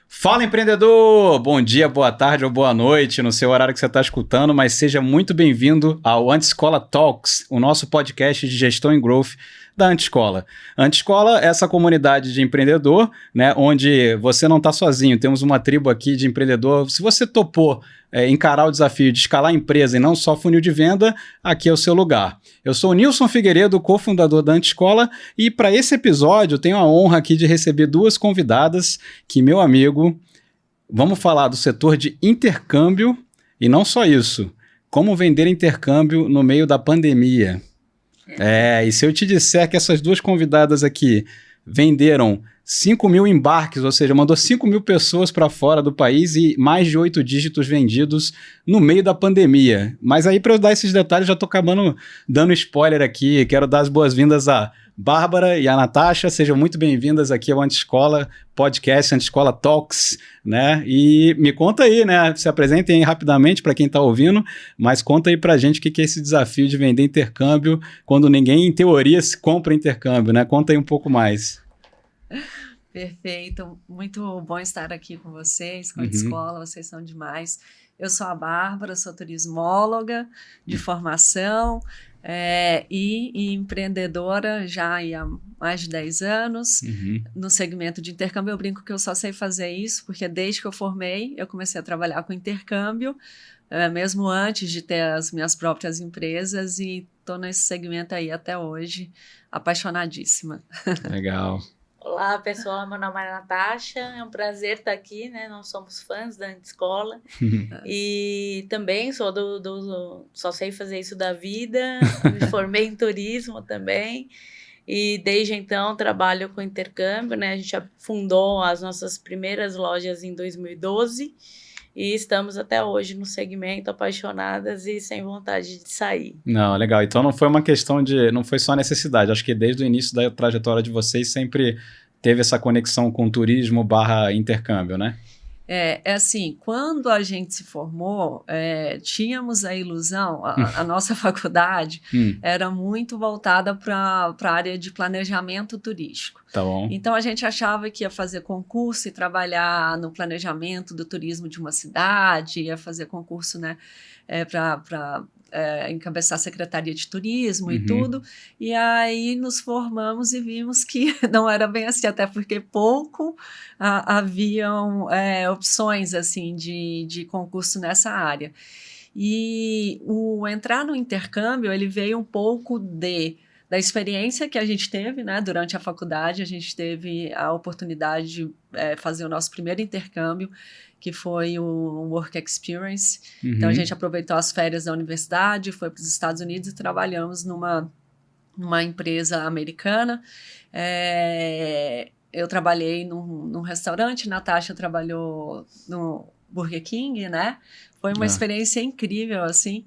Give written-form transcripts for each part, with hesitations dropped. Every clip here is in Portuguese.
Fala, empreendedor! Bom dia, boa tarde ou boa noite, no seu horário que você está escutando, mas seja muito bem-vindo ao Antiscola Talks, o nosso podcast de gestão em growth da Antiscola. A Antiscola é essa comunidade de empreendedor, né, onde você não está sozinho, temos uma tribo aqui de empreendedor. Se você topou encarar o desafio de escalar a empresa e não só funil de venda, aqui é o seu lugar. Eu sou o Nilson Figueiredo, cofundador da Antiscola, e para esse episódio eu tenho a honra aqui de receber duas convidadas que, meu amigo, vamos falar do setor de intercâmbio e não só isso, como vender intercâmbio no meio da pandemia. E se eu te disser que essas duas convidadas aqui venderam 5 mil embarques, ou seja, mandou 5 mil pessoas para fora do país e mais de 8 dígitos vendidos no meio da pandemia. Mas aí, para eu dar esses detalhes, já estou acabando dando spoiler aqui. Quero dar as boas-vindas a Bárbara e a Natasha. Sejam muito bem-vindas aqui ao Antiscola Podcast, Antiscola Talks, né? E me conta aí, né? Se apresentem aí rapidamente para quem está ouvindo, mas conta aí para a gente o que é esse desafio de vender intercâmbio quando ninguém, em teoria, se compra intercâmbio, né? Conta aí um pouco mais. Perfeito, muito bom estar aqui com vocês, com a Antiscola, vocês são demais. Eu sou a Bárbara, sou turismóloga de formação e empreendedora já há mais de 10 anos. No segmento de intercâmbio. Eu brinco que eu só sei fazer isso, porque desde que eu formei, eu comecei a trabalhar com intercâmbio, mesmo antes de ter as minhas próprias empresas, e estou nesse segmento aí até hoje, apaixonadíssima. Legal. Olá, pessoal, meu nome é Natasha, é um prazer estar aqui, né? Nós somos fãs da Antiscola e também sou só sei fazer isso da vida, me formei em turismo também e desde então trabalho com intercâmbio, né? A gente fundou as nossas primeiras lojas em 2012 e estamos até hoje no segmento, apaixonadas e sem vontade de sair. Não, legal. Então não foi uma questão não foi só necessidade. Acho que desde o início da trajetória de vocês sempre teve essa conexão com turismo / intercâmbio, né? É assim, quando a gente se formou, tínhamos a ilusão, a nossa faculdade era muito voltada para a área de planejamento turístico. Tá bom. Então a gente achava que ia fazer concurso e trabalhar no planejamento do turismo de uma cidade, ia fazer concurso, né, para encabeçar a Secretaria de Turismo e tudo, e aí nos formamos e vimos que não era bem assim, até porque pouco haviam opções assim de concurso nessa área. E o entrar no intercâmbio, ele veio um pouco da experiência que a gente teve, né, durante a faculdade. A gente teve a oportunidade de fazer o nosso primeiro intercâmbio, que foi o Work Experience. Então, a gente aproveitou as férias da universidade, foi para os Estados Unidos e trabalhamos numa empresa americana. Eu trabalhei num restaurante, Natasha trabalhou no Burger King, né? Foi uma experiência incrível, assim,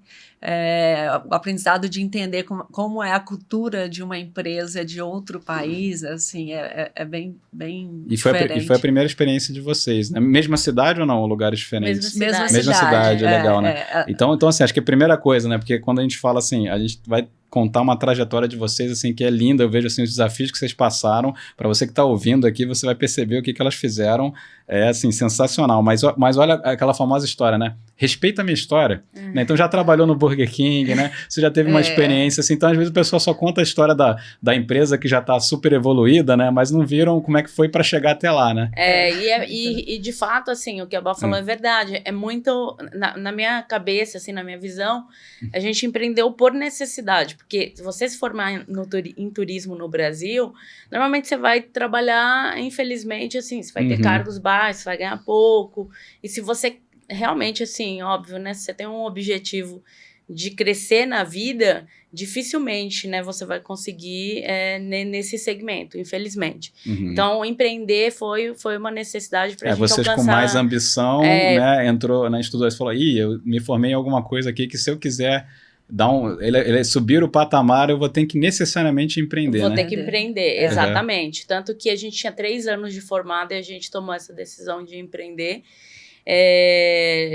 o aprendizado de entender como é a cultura de uma empresa de outro país, assim, é bem diferente. E foi a primeira experiência de vocês, né? Mesma cidade ou não? Lugares diferentes? Mesma cidade, legal, né? Então, assim, acho que a primeira coisa, né? Porque quando a gente fala assim, a gente vai contar uma trajetória de vocês, assim, que é linda. Eu vejo, assim, os desafios que vocês passaram. Para você que está ouvindo aqui, você vai perceber o que elas fizeram. É, assim, sensacional. Mas olha aquela famosa história, né? Respeita a minha história. Né? Então, já trabalhou no Burger King, né? Você já teve uma experiência, assim. Então, às vezes, o pessoal só conta a história da empresa que já está super evoluída, né? Mas não viram como é que foi para chegar até lá, né? E de fato, assim, o que a Bá falou é verdade. É muito... Na minha cabeça, assim, na minha visão, a gente empreendeu por necessidade. Porque se você se formar em turismo no Brasil, normalmente você vai trabalhar, infelizmente, assim, você vai ter cargos baixos, você vai ganhar pouco. E se você realmente, assim, óbvio, né? Se você tem um objetivo de crescer na vida, dificilmente, né, você vai conseguir nesse segmento, infelizmente. Então, empreender foi uma necessidade para a gente vocês alcançar... com mais ambição, né, entrou na estudou e falou, eu me formei em alguma coisa aqui que se eu quiser ele subir o patamar, eu vou ter que necessariamente empreender, Vou ter que empreender, exatamente. Tanto que a gente tinha 3 anos de formado e a gente tomou essa decisão de empreender.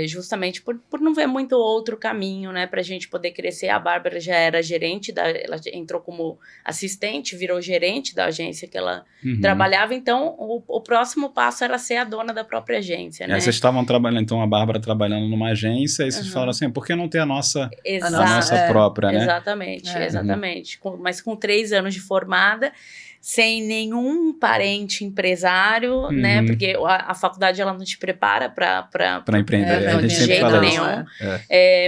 justamente por não ver muito outro caminho, né, pra gente poder crescer. A Bárbara já era gerente, ela entrou como assistente, virou gerente da agência que ela trabalhava, então o próximo passo era ser a dona da própria agência, né? Vocês estavam trabalhando, então a Bárbara trabalhando numa agência, e vocês falaram assim, por que não ter a nossa própria, né? Exatamente. Mas com 3 anos de formada, sem nenhum parente empresário, né? Porque a faculdade, ela não te prepara para empreender. Não, de jeito nenhum.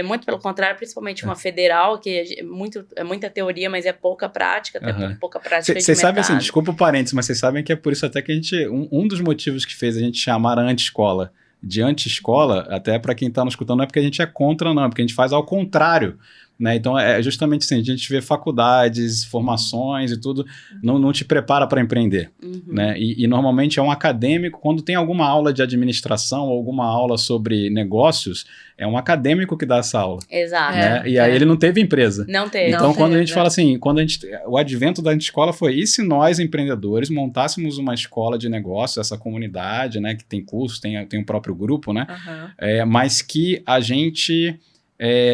Muito pelo contrário, principalmente uma federal, que é muita teoria, mas é pouca prática, até pouca prática de mercado. Vocês sabem, assim, desculpa o parênteses, mas vocês sabem que é por isso até que a gente... Um dos motivos que fez a gente chamar a anti-escola de anti-escola, até para quem está nos escutando, não é porque a gente é contra, não, é porque a gente faz ao contrário. Né? Então, é justamente assim, a gente vê faculdades, formações e tudo, não te prepara para empreender. Né? E normalmente é um acadêmico, quando tem alguma aula de administração ou alguma aula sobre negócios, é um acadêmico que dá essa aula. Exato. Né? E aí ele não teve empresa. Não teve. Então, quando a gente fala assim, o advento da escola foi, e se nós, empreendedores, montássemos uma escola de negócios, essa comunidade, né, que tem cursos, tem o próprio grupo, né? Mas que a gente...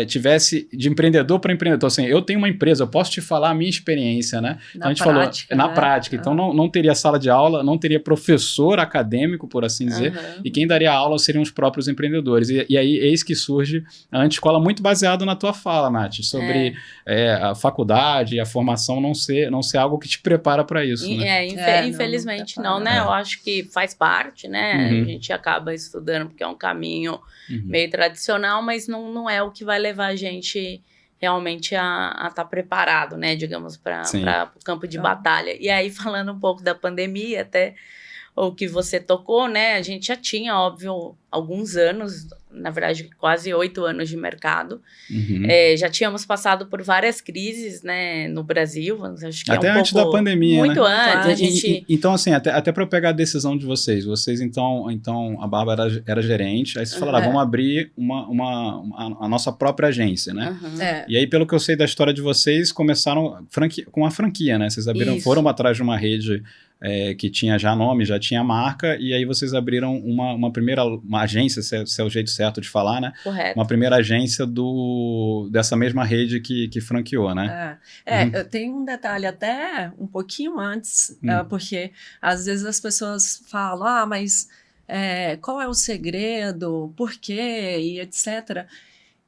tivesse de empreendedor para empreendedor. Assim, eu tenho uma empresa, eu posso te falar a minha experiência, né? Então, a gente falou na prática. Então, não teria sala de aula, não teria professor acadêmico, por assim dizer, e quem daria aula seriam os próprios empreendedores. E aí, eis que surge a anti-escola muito baseado na tua fala, Nath, sobre a faculdade, a formação não ser algo que te prepara para isso, né? Infelizmente não, né? Eu acho que faz parte, né? A gente acaba estudando porque é um caminho meio tradicional, mas não é o que vai levar a gente realmente a estar preparado, né, digamos, para o campo de batalha. E aí, falando um pouco da pandemia, até o que você tocou, né, a gente já tinha, óbvio, alguns anos, na verdade, quase 8 anos de mercado. Já tínhamos passado por várias crises, né, no Brasil, acho que até antes da pandemia, muito né? antes. Então, assim, até para eu pegar a decisão de vocês, então a Bárbara era gerente, aí vocês falaram, vamos abrir a nossa própria agência, né? E aí, pelo que eu sei da história de vocês, começaram com a franquia, né? Vocês foram atrás de uma rede que tinha já nome, já tinha marca, e aí vocês abriram uma primeira agência, se é o jeito certo de falar, né? Correto. Uma primeira agência dessa mesma rede que franqueou, né? Eu tenho um detalhe até um pouquinho antes, porque às vezes as pessoas falam, mas qual é o segredo, por quê, e etc.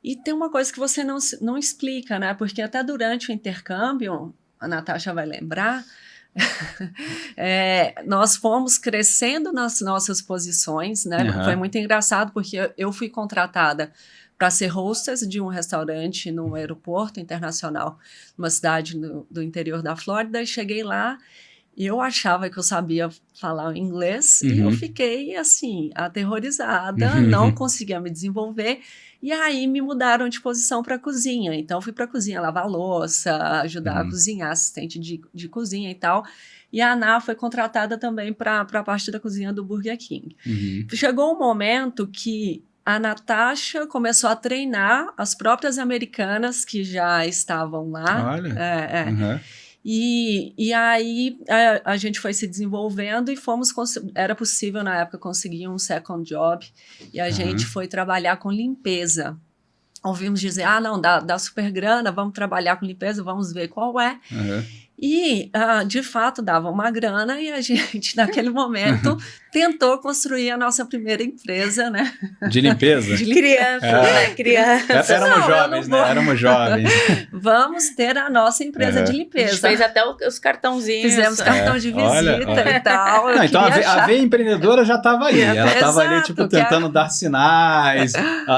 E tem uma coisa que você não explica, né? Porque até durante o intercâmbio, a Natasha vai lembrar, nós fomos crescendo nas nossas posições, né? Foi muito engraçado porque eu fui contratada para ser hostess de um restaurante no aeroporto internacional, numa cidade do interior da Flórida, e cheguei lá e eu achava que eu sabia falar inglês e eu fiquei assim, aterrorizada, não conseguia me desenvolver. E aí me mudaram de posição para a cozinha. Então, fui para a cozinha lavar louça, ajudar a cozinhar, assistente de cozinha e tal. E a Ana foi contratada também para a parte da cozinha do Burger King. Chegou um momento que a Natasha começou a treinar as próprias americanas que já estavam lá. Olha. E aí a gente foi se desenvolvendo e era possível na época conseguir um second job e a gente foi trabalhar com limpeza. Ouvimos dizer, não, dá super grana, vamos trabalhar com limpeza, vamos ver qual é. E, de fato, dava uma grana e a gente, naquele momento, tentou construir a nossa primeira empresa, né? De limpeza? De criança. Éramos jovens, né? Éramos jovens. Vamos ter a nossa empresa de limpeza. A gente fez até os cartãozinhos. Fizemos cartão de visita e tal. Não, então a veia empreendedora já estava ali. Ela estava ali, tipo, tentando dar sinais.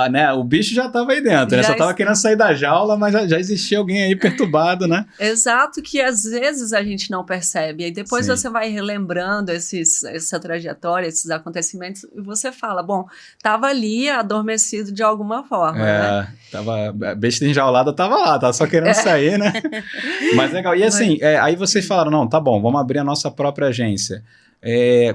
Né? O bicho já estava aí dentro, né? Só estava querendo sair da jaula, mas já existia alguém aí perturbado, né? Exato, que às vezes a gente não percebe. E depois você vai relembrando essa trajetória, esses acontecimentos, e você fala, bom, estava ali adormecido de alguma forma, né? Tava, a besta enjaulada estava lá, tava só querendo sair, né? Mas legal. E assim, aí vocês falaram, não, tá bom, vamos abrir a nossa própria agência.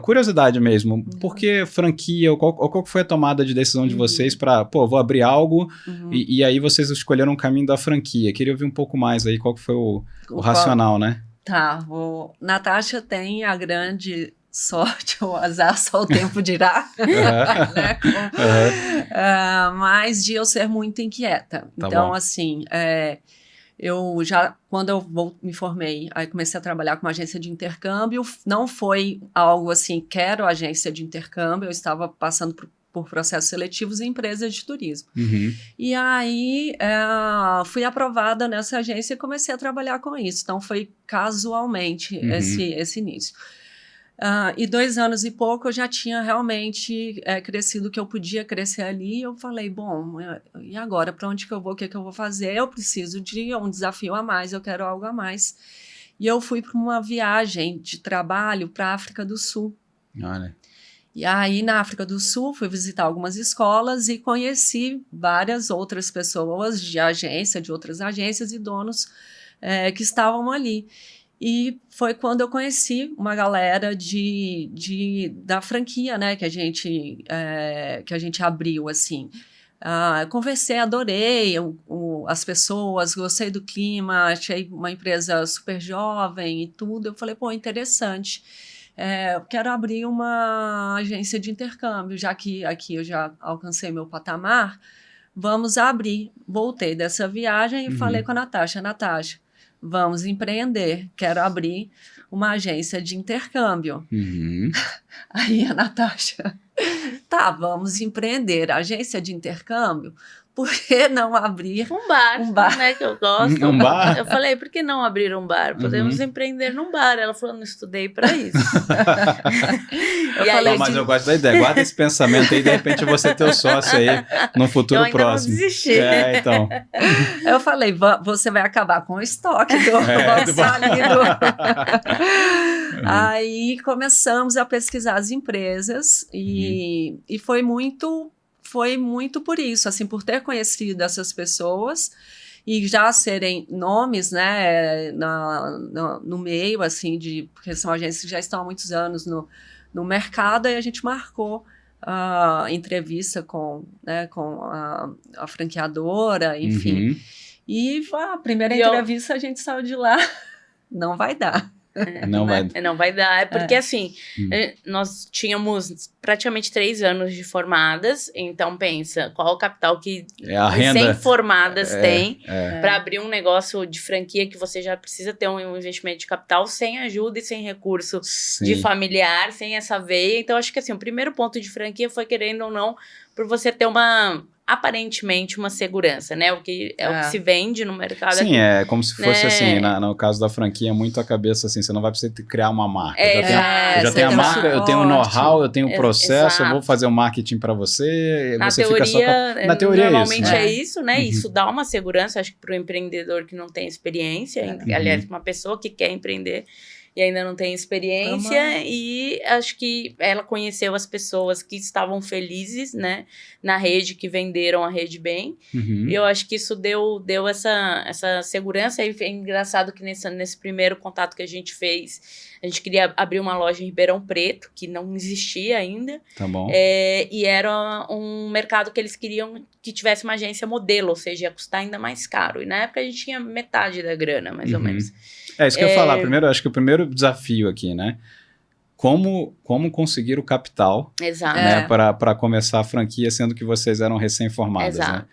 Curiosidade mesmo, por que franquia, qual foi a tomada de decisão de vocês para, vou abrir algo e aí vocês escolheram o caminho da franquia? Queria ouvir um pouco mais aí, qual que foi o racional, né? Tá, Natasha tem a grande sorte ou azar, só o tempo dirá, né? Mas de eu ser muito inquieta. Tá Então, bom. assim, quando eu me formei, aí comecei a trabalhar com uma agência de intercâmbio, não foi algo assim, quero agência de intercâmbio, eu estava passando por processos seletivos em empresas de turismo. E aí, fui aprovada nessa agência e comecei a trabalhar com isso. Então, foi casualmente esse início. E 2 anos e pouco eu já tinha realmente crescido o que eu podia crescer ali. E eu falei, bom, e agora? Para onde que eu vou? O que que eu vou fazer? Eu preciso de um desafio a mais, eu quero algo a mais. E eu fui para uma viagem de trabalho para a África do Sul. Olha. E aí, na África do Sul, fui visitar algumas escolas e conheci várias outras pessoas de outras agências e donos que estavam ali. E foi quando eu conheci uma galera da franquia, né, que a gente abriu, assim. Conversei, adorei as pessoas, gostei do clima, achei uma empresa super jovem e tudo. Eu falei, pô, interessante. Eu quero abrir uma agência de intercâmbio, já que aqui eu já alcancei meu patamar, vamos abrir. Voltei dessa viagem e falei com a Natasha, vamos empreender, quero abrir uma agência de intercâmbio. Aí a Natasha, tá, vamos empreender, agência de intercâmbio? Por que não abrir um bar, né, que eu gosto. Um bar? Eu falei, por que não abrir um bar? Podemos empreender num bar. Ela falou, não estudei para isso. Mas eu gosto da ideia. Guarda esse pensamento aí, de repente você ter o sócio aí no futuro eu ainda próximo. Não desisti. Então. Eu falei, você vai acabar com o estoque do Aí começamos a pesquisar as empresas e foi muito por isso, assim, por ter conhecido essas pessoas e já serem nomes, né, no meio, assim, porque são agências que já estão há muitos anos no mercado, e a gente marcou a entrevista com a franqueadora, enfim. E a primeira entrevista a gente saiu de lá, não vai dar. Não vai dar, é porque assim, nós tínhamos praticamente 3 anos de formadas, então pensa, qual o capital que recém-formadas têm para abrir um negócio de franquia que você já precisa ter um investimento de capital sem ajuda e sem recurso de familiar, sem essa veia. Então acho que assim, o primeiro ponto de franquia foi, querendo ou não, por você ter aparentemente uma segurança, né? O que se vende no mercado. Sim, é como se fosse assim, no caso da franquia, muito a cabeça assim, você não vai precisar criar uma marca. Eu já tenho a marca, eu tenho o know-how, eu tenho o processo, eu vou fazer o marketing para você. Na você teoria, fica na teoria normalmente é isso, né? Isso dá uma segurança, acho que para o empreendedor que não tem experiência, aliás, uma pessoa que quer empreender e ainda não tem experiência, e acho que ela conheceu as pessoas que estavam felizes, né, na rede, que venderam a rede bem, e eu acho que isso deu essa segurança, e é engraçado que nesse primeiro contato que a gente fez, a gente queria abrir uma loja em Ribeirão Preto, que não existia ainda, tá bom. E era um mercado que eles queriam que tivesse uma agência modelo, ou seja, ia custar ainda mais caro, e na época a gente tinha metade da grana, mais ou menos. É isso que eu ia falar. Primeiro, acho que o primeiro desafio aqui, né? Como conseguir o capital, né, para começar a franquia, sendo que vocês eram recém-formadas, né?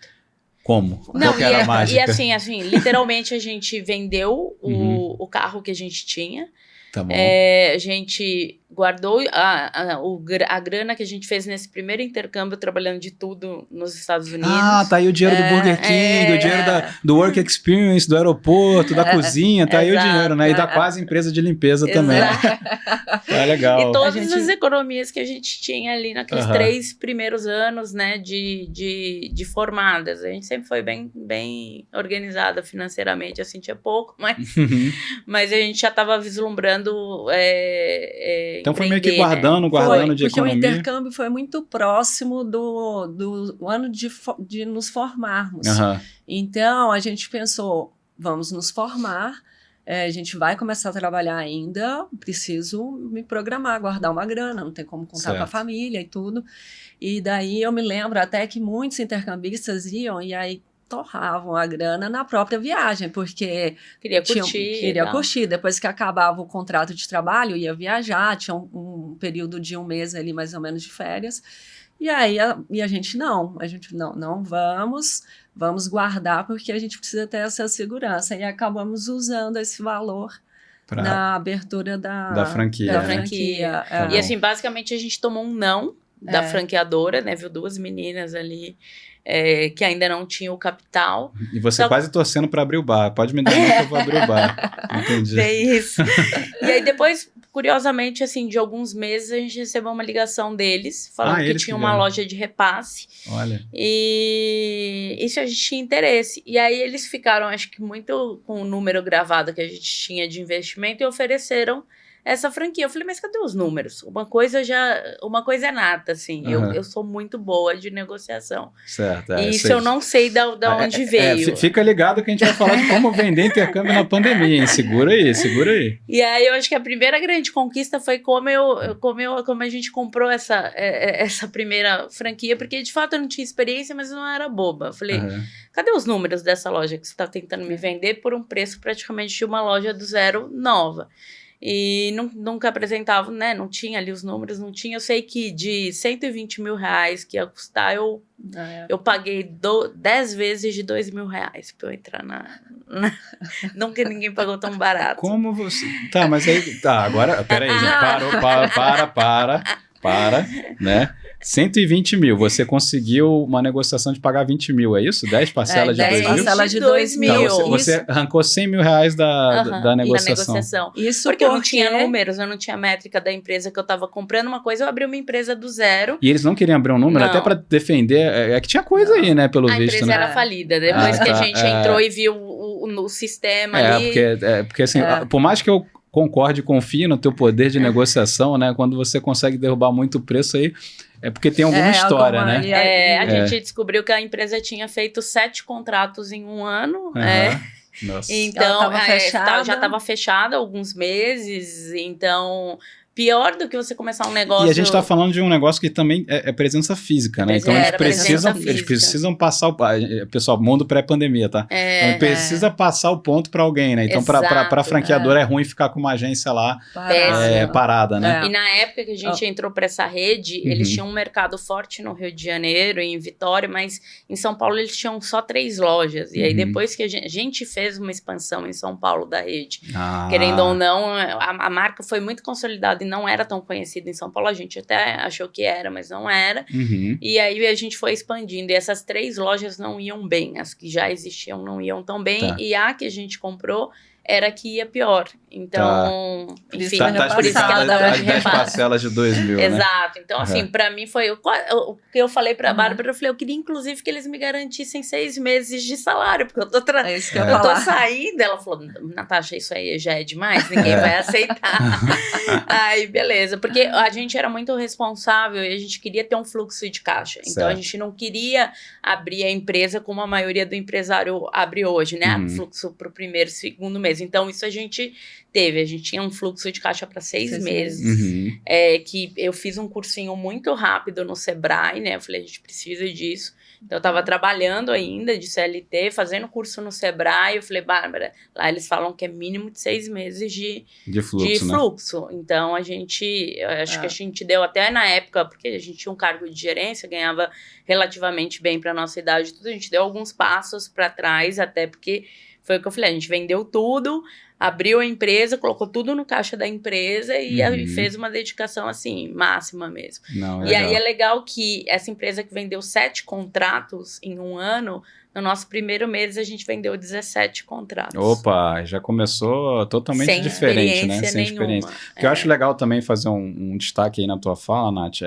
Como? Não, qual era a mágica? E assim, literalmente a gente vendeu o carro que a gente tinha. Tá bom. A gente guardou a grana que a gente fez nesse primeiro intercâmbio, trabalhando de tudo nos Estados Unidos. Tá aí o dinheiro do Burger King, o dinheiro do Work Experience, do aeroporto, da cozinha, tá aí o dinheiro, né? E da quase empresa de limpeza também. É legal. E todas as economias que a gente tinha ali naqueles 3 primeiros anos, né, de formadas. A gente sempre foi bem organizada financeiramente, assim, tinha pouco, mas a gente já estava vislumbrando então foi meio que guardando de economia. Porque o intercâmbio foi muito próximo do ano de nos formarmos. Então, a gente pensou, vamos nos formar, a gente vai começar a trabalhar ainda, preciso me programar, guardar uma grana, não tem como contar com a família e tudo. E daí eu me lembro até que muitos intercambistas iam, e aí torravam a grana na própria viagem, porque Queria curtir. Depois que acabava o contrato de trabalho, ia viajar, tinha um período de 1 mês ali, mais ou menos, de férias. E aí a gente não vamos guardar, porque a gente precisa ter essa segurança. E acabamos usando esse valor na abertura da franquia. Da franquia. E assim, basicamente a gente tomou um não da franqueadora, né? Viu 2 meninas ali que ainda não tinham o capital. E você quase torcendo para abrir o bar. Pode me dar que eu vou abrir o bar. Entendi. É isso. E aí depois, curiosamente, assim, de alguns meses, a gente recebeu uma ligação deles, falando que tinha uma loja de repasse. Olha. E isso a gente tinha interesse. E aí eles ficaram, acho que muito com o número gravado que a gente tinha de investimento e ofereceram essa franquia. Eu falei, mas cadê os números? Uma coisa é nata, assim. Eu sou muito boa de negociação. Certo. E isso eu não sei de onde veio. Fica ligado que a gente vai falar de como vender intercâmbio na pandemia, hein? Segura aí. E aí eu acho que a primeira grande conquista foi como a gente comprou essa primeira franquia, porque de fato eu não tinha experiência, mas eu não era boba. Eu falei, cadê os números dessa loja que você está tentando me vender por um preço praticamente de uma loja do zero nova? E nunca apresentava, né? Não tinha ali os números, não tinha. Eu sei que de 120 mil reais que ia custar, eu paguei 10 vezes de 2 mil reais pra eu entrar Nunca ninguém pagou tão barato. Como você... Tá, mas aí... Tá, agora... Peraí, gente. Para, né? 120 mil, você conseguiu uma negociação de pagar 20 mil, é isso? 10 parcelas de 2 mil? 10 parcelas de 2 mil. Então, você arrancou 100 mil reais da negociação. Isso porque eu não tinha números, eu não tinha métrica da empresa que eu estava comprando uma coisa, eu abri uma empresa do zero. E eles não queriam abrir um número, até para defender, é que tinha coisa aí, né, pelo visto. A empresa era falida, depois que a gente entrou e viu o sistema ali. Porque assim, por mais que eu concorde e confie no teu poder de negociação, né, quando você consegue derrubar muito o preço aí, é porque tem alguma história, né? A gente descobriu que a empresa tinha feito 7 contratos em 1 ano, Nossa. Então, já estava fechada há alguns meses, então... Pior do que você começar um negócio... E a gente está falando de um negócio que também é presença física, né? Então, eles precisam passar o... Pessoal, mundo pré-pandemia, tá? Então, precisa passar o ponto para alguém, né? Então, para a franqueadora é ruim ficar com uma agência lá parada, né? E na época que a gente entrou para essa rede, eles tinham um mercado forte no Rio de Janeiro, em Vitória, mas em São Paulo eles tinham só 3 lojas. E aí, depois que a gente fez uma expansão em São Paulo da rede, querendo ou não, a marca foi muito consolidada e não era tão conhecida em São Paulo, a gente até achou que era, mas não era, e aí a gente foi expandindo, e essas 3 lojas não iam bem, as que já existiam não iam tão bem, e a que a gente comprou era que ia pior, então, enfim, por isso que ela dava as 10 parcelas de 2 mil, né? Exato, então assim, pra mim foi o que eu falei pra Bárbara, eu falei, eu queria inclusive que eles me garantissem 6 meses de salário, porque eu tô saindo, ela falou, Natasha, isso aí já é demais, ninguém vai aceitar. Aí, beleza, porque a gente era muito responsável e a gente queria ter um fluxo de caixa, então a gente não queria abrir a empresa como a maioria do empresário abre hoje, né, fluxo pro primeiro, segundo mês. Então, isso a gente tinha um fluxo de caixa para 6 meses, que eu fiz um cursinho muito rápido no Sebrae, né, eu falei, a gente precisa disso, então eu estava trabalhando ainda de CLT, fazendo curso no Sebrae, eu falei, Bárbara, lá eles falam que é mínimo de 6 meses de fluxo, né? Então eu acho que a gente deu até na época, porque a gente tinha um cargo de gerência, ganhava relativamente bem para nossa idade, tudo, a gente deu alguns passos para trás, até porque foi o que eu falei, a gente vendeu tudo, abriu a empresa, colocou tudo no caixa da empresa e fez uma dedicação, assim, máxima mesmo. E aí é legal que essa empresa que vendeu 7 contratos em 1 ano, no nosso primeiro mês a gente vendeu 17 contratos. Opa, já começou totalmente diferente, né? Sem experiência. O que eu acho legal também fazer um destaque aí na tua fala, Nath,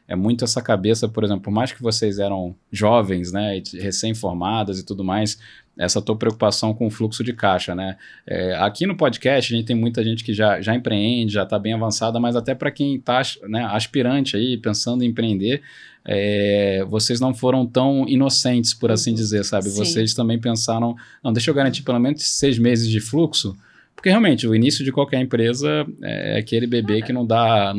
é muito essa cabeça, por exemplo, por mais que vocês eram jovens, né, recém-formadas e tudo mais, essa tua preocupação com o fluxo de caixa, né? Aqui no podcast a gente tem muita gente que já empreende, já está bem avançada, mas até para quem está, né, aspirante aí, pensando em empreender, vocês não foram tão inocentes, por assim dizer, sabe? Sim. Vocês também pensaram, não, deixa eu garantir pelo menos 6 meses de fluxo, porque realmente o início de qualquer empresa é aquele bebê que não dá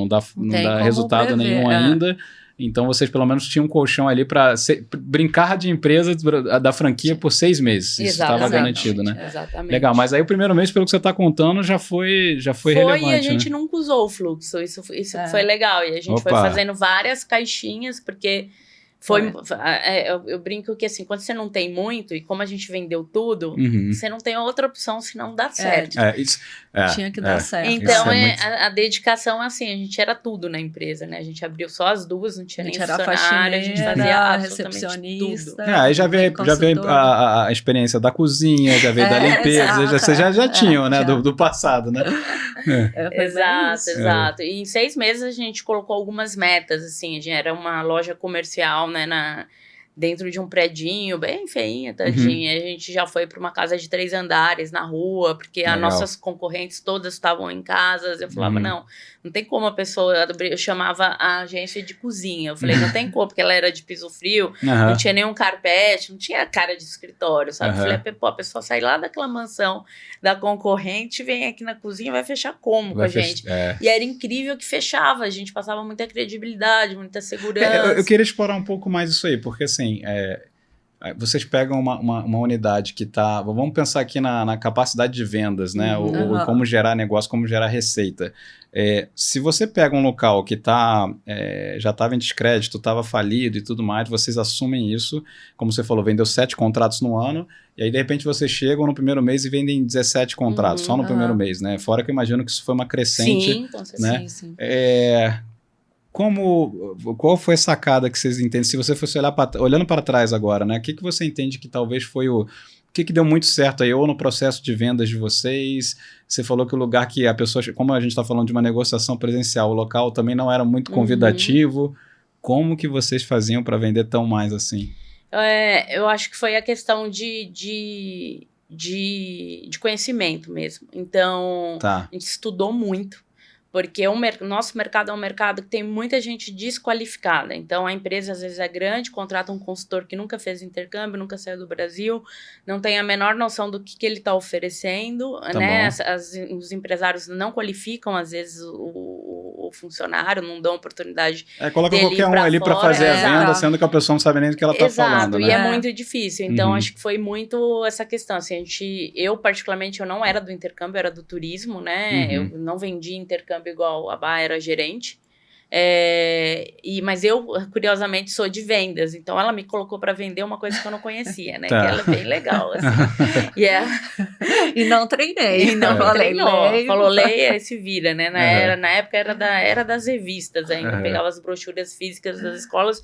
resultado nenhum ainda. Então vocês pelo menos tinham um colchão ali para brincar de empresa da franquia por 6 meses. Isso estava garantido, né? Exatamente. Legal, mas aí o primeiro mês, pelo que você está contando, já foi relevante, e a gente né? nunca usou o fluxo, isso foi legal. E a gente foi fazendo várias caixinhas, porque eu brinco que assim, quando você não tem muito, e como a gente vendeu tudo, você não tem outra opção se não dar certo. Tinha que dar certo. Então, a dedicação, assim, a gente era tudo na empresa, né? A gente abriu só as 2, não tinha nem funcionário, a gente fazia absolutamente recepcionista, tudo. Aí já veio a experiência da cozinha, já veio da limpeza, vocês já tinham, né? Do passado, né? Exato. E em 6 meses a gente colocou algumas metas, assim, era uma loja comercial, né, dentro de um predinho, bem feinha, tadinha. A gente já foi para uma casa de 3 andares na rua, porque as nossas concorrentes todas estavam em casas. Eu falava, não tem como a pessoa... Eu chamava a agência de cozinha. Eu falei, não tem como, porque ela era de piso frio, não tinha nenhum carpete, não tinha cara de escritório, sabe? Eu falei, a pessoa sai lá daquela mansão da concorrente, vem aqui na cozinha, vai fechar como com a gente? E era incrível que fechava, a gente passava muita credibilidade, muita segurança. Eu queria explorar um pouco mais isso aí, porque assim... vocês pegam uma unidade que está... Vamos pensar aqui na capacidade de vendas, né? Ou como gerar negócio, como gerar receita. Se você pega um local que já estava em descrédito, estava falido e tudo mais, vocês assumem isso, como você falou, vendeu 7 contratos no ano, e aí de repente vocês chegam no primeiro mês e vendem 17 contratos, só no primeiro mês, né? Fora que eu imagino que isso foi uma crescente. Sim, com certeza. Né? Sim. Qual foi a sacada que vocês entendem? Se você fosse olhando para trás agora, né? O que você entende que talvez foi o que deu muito certo aí, ou no processo de vendas de vocês? Você falou que o lugar que a pessoa... Como a gente está falando de uma negociação presencial, o local também não era muito convidativo. Como que vocês faziam para vender tão mais assim? Eu acho que foi a questão de conhecimento mesmo. Então, a gente estudou muito. Porque o nosso mercado é um mercado que tem muita gente desqualificada. Então, a empresa, às vezes, é grande, contrata um consultor que nunca fez intercâmbio, nunca saiu do Brasil, não tem a menor noção do que ele está oferecendo, né? Os empresários não qualificam, às vezes, o funcionário, não dão oportunidade coloca qualquer um ali para fazer a venda, sendo que a pessoa não sabe nem do que ela está falando, né? E é muito difícil. Então, acho que foi muito essa questão. Assim, eu, particularmente, eu não era do intercâmbio, eu era do turismo, né? Eu não vendia intercâmbio igual a Bá era gerente, mas eu, curiosamente, sou de vendas, então ela me colocou para vender uma coisa que eu não conhecia, né? Que ela é bem legal, assim. E não treinei. E não treinou. Falou, leia e se vira, né? Na época era das revistas ainda, pegava as brochuras físicas das escolas.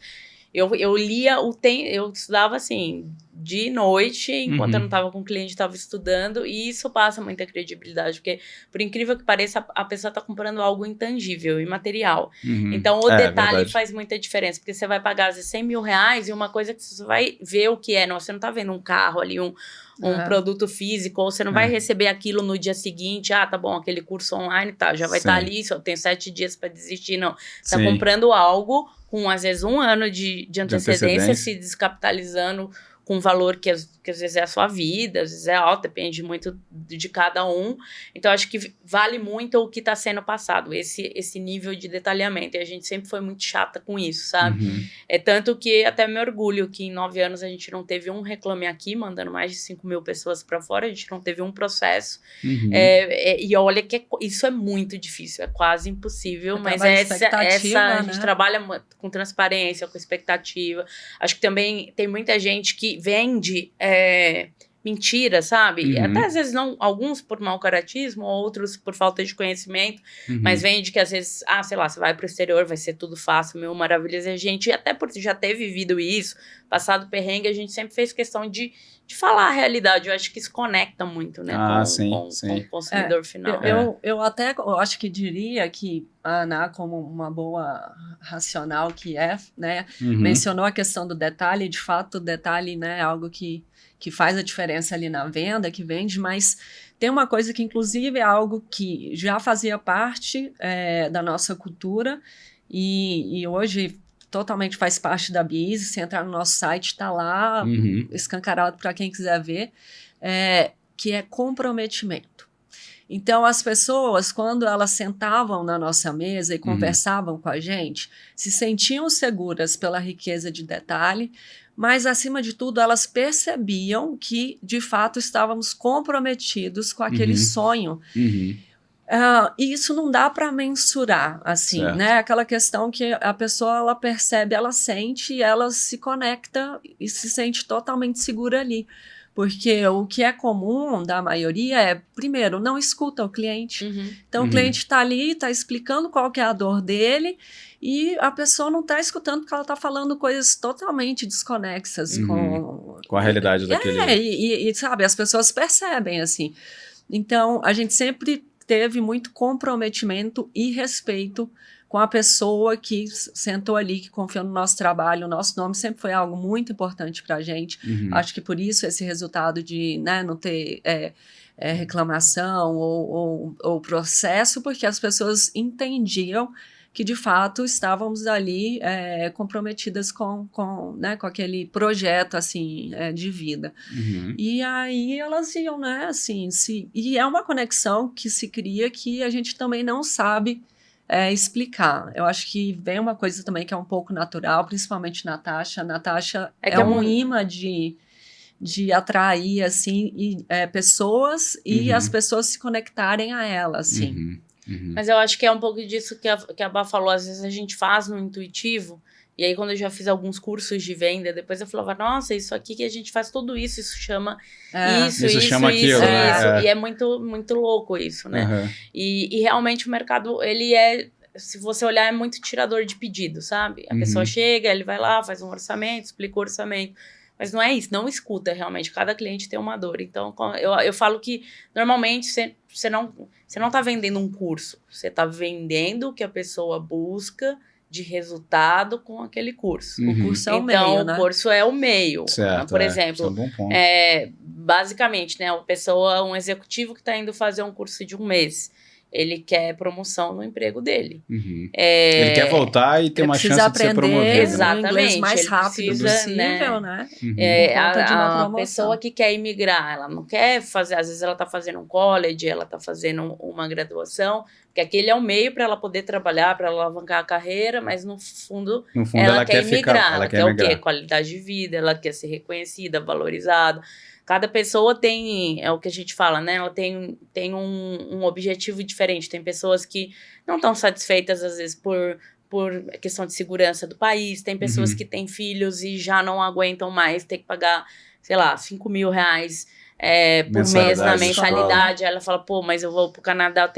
Eu lia eu estudava assim, de noite, enquanto eu não estava com o cliente, estava estudando, e isso passa muita credibilidade, porque, por incrível que pareça, a pessoa está comprando algo intangível, imaterial. Então, o detalhe faz muita diferença, porque você vai pagar, às vezes, R$100.000 e uma coisa que você vai ver o que é, não, você não está vendo um carro ali, um produto físico, ou você não vai receber aquilo no dia seguinte, tá bom, aquele curso online, já vai estar ali, só tem 7 dias para desistir, não. Você está comprando algo com, às vezes, 1 ano de antecedência, se descapitalizando com um valor que às vezes é a sua vida, às vezes é alto, depende muito de cada um. Então, acho que vale muito o que está sendo passado, esse nível de detalhamento. E a gente sempre foi muito chata com isso, sabe? É tanto que até me orgulho que em 9 anos a gente não teve um reclame aqui, mandando mais de 5.000 pessoas para fora, a gente não teve um processo. E olha que isso é muito difícil, é quase impossível, mas a gente trabalha com transparência, com expectativa. Acho que também tem muita gente que vende mentira, sabe? Até às vezes não, alguns por mau caratismo, outros por falta de conhecimento, mas vende que às vezes, sei lá, você vai pro exterior, vai ser tudo fácil, mil maravilhas, e a gente, até por já ter vivido isso, passado perrengue, a gente sempre fez questão de falar a realidade. Eu acho que isso conecta muito, né, com o consumidor final. Eu até acho que diria que a Ana, como uma boa racional que né, mencionou a questão do detalhe. De fato, o detalhe, né, é algo que faz a diferença ali na venda, que vende, mas tem uma coisa que, inclusive, é algo que já fazia parte da nossa cultura e hoje totalmente faz parte da Biz. Se entrar no nosso site, está lá, escancarado para quem quiser ver, que é comprometimento. Então, as pessoas, quando elas sentavam na nossa mesa e conversavam com a gente, se sentiam seguras pela riqueza de detalhe, mas, acima de tudo, elas percebiam que, de fato, estávamos comprometidos com aquele sonho. E isso não dá para mensurar, assim, né? Aquela questão que a pessoa, ela percebe, ela sente, ela se conecta e se sente totalmente segura ali. Porque o que é comum da maioria é, primeiro, não escuta o cliente. Então, o cliente está ali, está explicando qual que é a dor dele e a pessoa não está escutando porque ela está falando coisas totalmente desconexas com a realidade daquele... E sabe, as pessoas percebem, assim. Então, a gente sempre teve muito comprometimento e respeito com a pessoa que sentou ali, que confiou no nosso trabalho. O nosso nome sempre foi algo muito importante para a gente. Acho que por isso esse resultado de, né, não ter reclamação ou processo, porque as pessoas entendiam que, de fato, estávamos ali comprometidas com aquele projeto, assim, de vida. E aí elas iam, né, assim, e é uma conexão que se cria que a gente também não sabe explicar. Eu acho que vem uma coisa também que é um pouco natural, principalmente Natasha. Natasha é um imã de atrair, assim, pessoas e as pessoas se conectarem a ela, assim. Mas eu acho que é um pouco disso que a Bá falou. Às vezes a gente faz no intuitivo, e aí quando eu já fiz alguns cursos de venda, depois eu falava, nossa, isso aqui que a gente faz tudo isso chama isso chama aquilo, né? E é muito, muito louco isso, né? E realmente o mercado, ele se você olhar, é muito tirador de pedido, sabe? A pessoa chega, ele vai lá, faz um orçamento, explica o orçamento. Mas não é isso, não escuta realmente. Cada cliente tem uma dor. Então, eu falo que, normalmente, você não está vendendo um curso. Você está vendendo o que a pessoa busca de resultado com aquele curso. O curso é o meio, então, né? O curso é o meio. Certo, por exemplo, isso é um bom ponto. Basicamente, né, um executivo que está indo fazer um curso de 1 mês. Ele quer promoção no emprego dele. Ele quer voltar e ter uma chance de ser promovido. Exatamente. O inglês mais rápido possível, né? A pessoa que quer imigrar, ela não quer fazer, às vezes ela está fazendo um college, ela está fazendo uma graduação, porque aquele é o meio para ela poder trabalhar, para ela alavancar a carreira, mas no fundo ela quer imigrar. Ela quer o quê? Qualidade de vida, ela quer ser reconhecida, valorizada. Cada pessoa tem, é o que a gente fala, né? Ela tem um objetivo diferente. Tem pessoas que não estão satisfeitas, às vezes, por questão de segurança do país. Tem pessoas que têm filhos e já não aguentam mais ter que pagar, sei lá, R$5.000 por mês na mensalidade. Ela fala, pô, mas eu vou pro Canadá,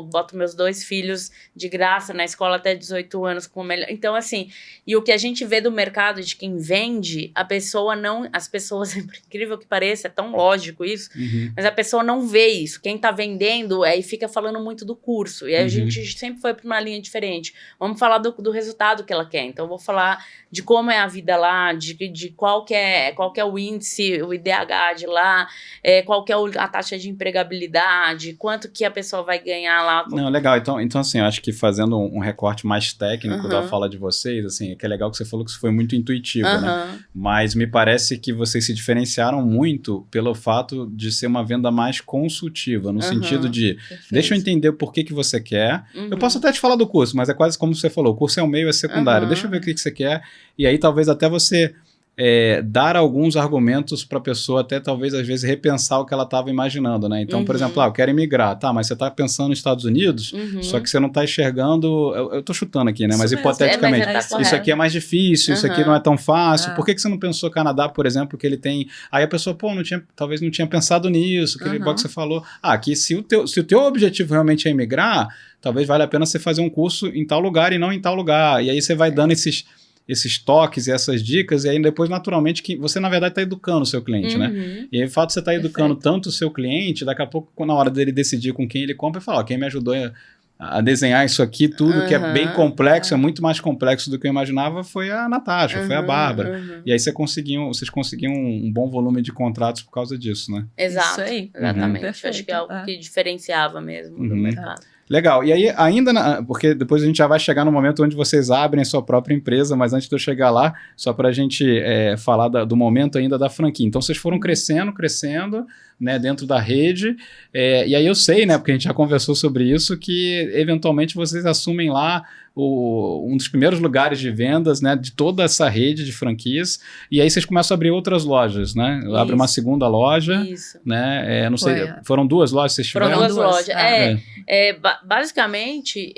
boto meus 2 filhos de graça na escola até 18 anos com o melhor. Então, assim, e o que a gente vê do mercado de quem vende, as pessoas, por incrível que pareça, é tão lógico isso, mas a pessoa não vê isso. Quem tá vendendo aí fica falando muito do curso. E aí a gente sempre foi pra uma linha diferente. Vamos falar do resultado que ela quer. Então, eu vou falar de como é a vida lá, de qual que é o índice, o IDH de lá, qual que é a taxa de empregabilidade, quanto que a pessoa vai ganhar lá. Não, legal. Então assim, eu acho que fazendo um recorte mais técnico da fala de vocês, assim, que é legal que você falou que isso foi muito intuitivo, né? Mas me parece que vocês se diferenciaram muito pelo fato de ser uma venda mais consultiva, no sentido de, deixa eu entender por que você quer. Eu posso até te falar do curso, mas é quase como você falou, o curso é o meio, é secundário. Deixa eu ver o que você quer. E aí talvez até você dar alguns argumentos para a pessoa até talvez às vezes repensar o que ela estava imaginando, né? Então, por exemplo, eu quero emigrar, tá, mas você está pensando nos Estados Unidos, só que você não está enxergando, eu estou chutando aqui, né? Mas hipoteticamente, isso aqui é mais difícil, isso aqui não é tão fácil, por que você não pensou Canadá, por exemplo, que ele tem... Aí a pessoa, pô, talvez não tinha pensado nisso, aquele que você falou, que se o teu objetivo realmente é emigrar, talvez valha a pena você fazer um curso em tal lugar e não em tal lugar, e aí você vai dando esses toques e essas dicas, e aí depois, naturalmente, que você, na verdade, está educando o seu cliente, né? E aí, o fato de você estar educando tanto o seu cliente, daqui a pouco, na hora dele decidir com quem ele compra, ele fala, quem me ajudou a desenhar isso aqui, tudo que é bem complexo, é muito mais complexo do que eu imaginava, foi a Natasha, foi a Bárbara. E aí vocês conseguiam um bom volume de contratos por causa disso, né? Exato. Isso aí. Exatamente. Acho que é algo que diferenciava mesmo do mercado. Legal. E aí, porque depois a gente já vai chegar no momento onde vocês abrem a sua própria empresa, mas antes de eu chegar lá, só para a gente falar do momento ainda da franquia. Então, vocês foram crescendo, né, dentro da rede, e aí eu sei, né, porque a gente já conversou sobre isso, que eventualmente vocês assumem lá um dos primeiros lugares de vendas, né, de toda essa rede de franquias, e aí vocês começam a abrir outras lojas, né? Abre uma segunda loja, né? Não sei, foram 2 lojas que vocês tiveram? Foram 2 lojas. Basicamente,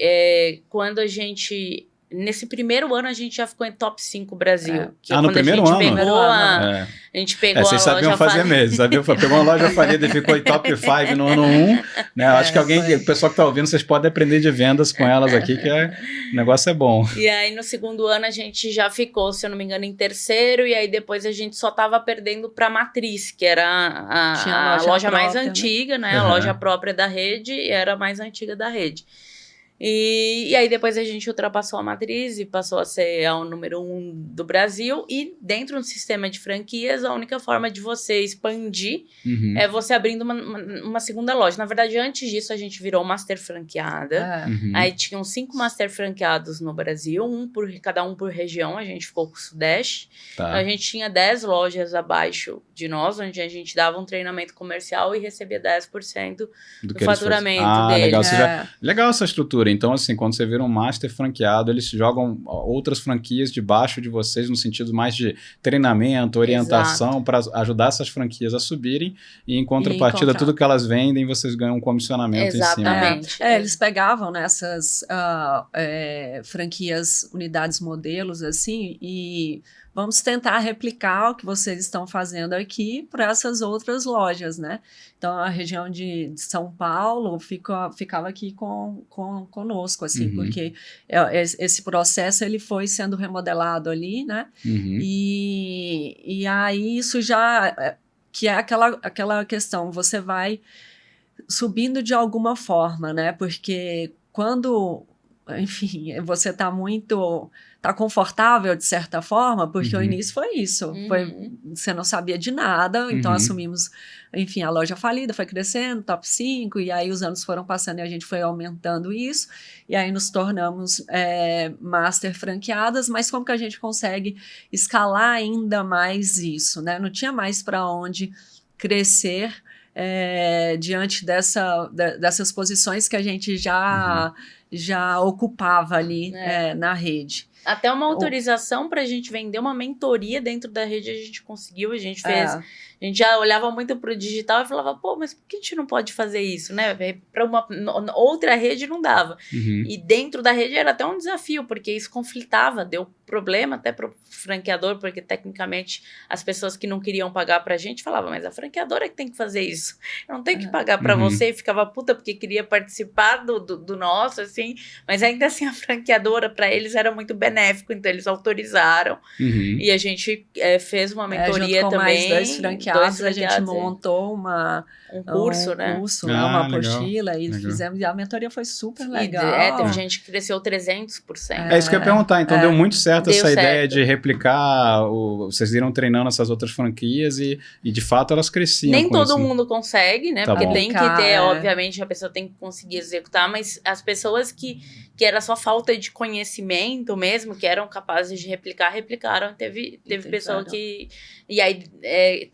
quando a gente... Nesse primeiro ano, a gente já ficou em top 5 Brasil. No primeiro ano? A gente pegou vocês sabiam fazer mesmo, pegou uma loja falida e ficou em top 5 no ano 1. Né? Acho que o pessoal que está ouvindo, vocês podem aprender de vendas com elas aqui, que o negócio é bom. E aí, no segundo ano, a gente já ficou, se eu não me engano, em terceiro. E aí, depois, a gente só estava perdendo para a Matriz, que era a loja mais antiga, né? A loja própria da rede, e era a mais antiga da rede. E aí depois a gente ultrapassou a Matriz e passou a ser o número 1 do Brasil. E dentro do sistema de franquias, a única forma de você expandir é você abrindo uma segunda loja. Na verdade, antes disso, a gente virou master franqueada. Aí tinham 5 master franqueados no Brasil, cada um por região. A gente ficou com o Sudeste. Então, a gente tinha 10 lojas abaixo de nós, onde a gente dava um treinamento comercial e recebia 10% do faturamento deles. Legal essa estrutura. Então, assim, quando você vira um master franqueado, eles jogam outras franquias debaixo de vocês, no sentido mais de treinamento, orientação, para ajudar essas franquias a subirem, e em contrapartida, tudo que elas vendem, vocês ganham um comissionamento em cima. Eles pegavam nessas franquias, unidades, modelos, assim, e vamos tentar replicar o que vocês estão fazendo aqui para essas outras lojas, né? Então, a região de São Paulo ficava aqui conosco, assim, porque esse processo ele foi sendo remodelado ali, né? E aí isso já... que é aquela questão, você vai subindo de alguma forma, né? Porque quando... Enfim, você está confortável de certa forma, porque o início foi isso. Você não sabia de nada, então assumimos, enfim, a loja falida, foi crescendo, top 5, e aí os anos foram passando e a gente foi aumentando isso, e aí nos tornamos master franqueadas, mas como que a gente consegue escalar ainda mais isso, né? Não tinha mais para onde crescer diante dessas posições que a gente já ocupava ali na rede. Até uma autorização para a gente vender uma mentoria dentro da rede a gente conseguiu, a gente fez... A gente já olhava muito para o digital e falava, pô, mas por que a gente não pode fazer isso, né? Para uma outra rede não dava. E dentro da rede era até um desafio, porque isso conflitava, deu problema até para o franqueador, porque tecnicamente as pessoas que não queriam pagar para a gente falavam, mas a franqueadora é que tem que fazer isso. Eu não tenho que pagar para você, e ficava puta porque queria participar do nosso, assim, mas ainda assim a franqueadora, para eles era muito benéfico, então eles autorizaram. E a gente fez uma mentoria junto com também. Mais 2 franqueados, a gente montou um curso, né? Uma apostila, e fizemos, e a mentoria foi super legal. Teve gente que cresceu 300%. É isso que eu ia perguntar, então deu muito certo essa ideia de replicar, vocês iram treinando essas outras franquias e de fato elas cresciam. Nem todo mundo consegue, né? Porque tem que ter, obviamente, a pessoa tem que conseguir executar, mas as pessoas que era só falta de conhecimento mesmo, que eram capazes de replicaram. Teve pessoa que... E aí,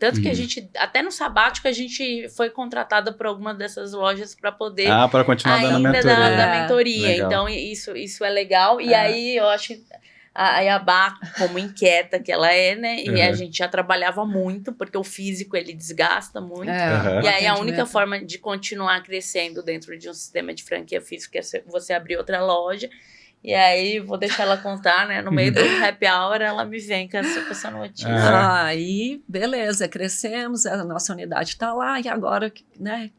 tanto que a gente, até no sabático, a gente foi contratada por alguma dessas lojas para poder... para continuar dando mentoria. Então, isso é legal. E aí, eu acho... A Iabá, como inquieta que ela é, né? E a gente já trabalhava muito, porque o físico, ele desgasta muito. E aí, a única forma de continuar crescendo dentro de um sistema de franquia física é você abrir outra loja. E aí, vou deixar ela contar, né? No meio do happy hour, ela me vem com essa notícia. Aí, beleza, crescemos, a nossa unidade está lá, e agora, né?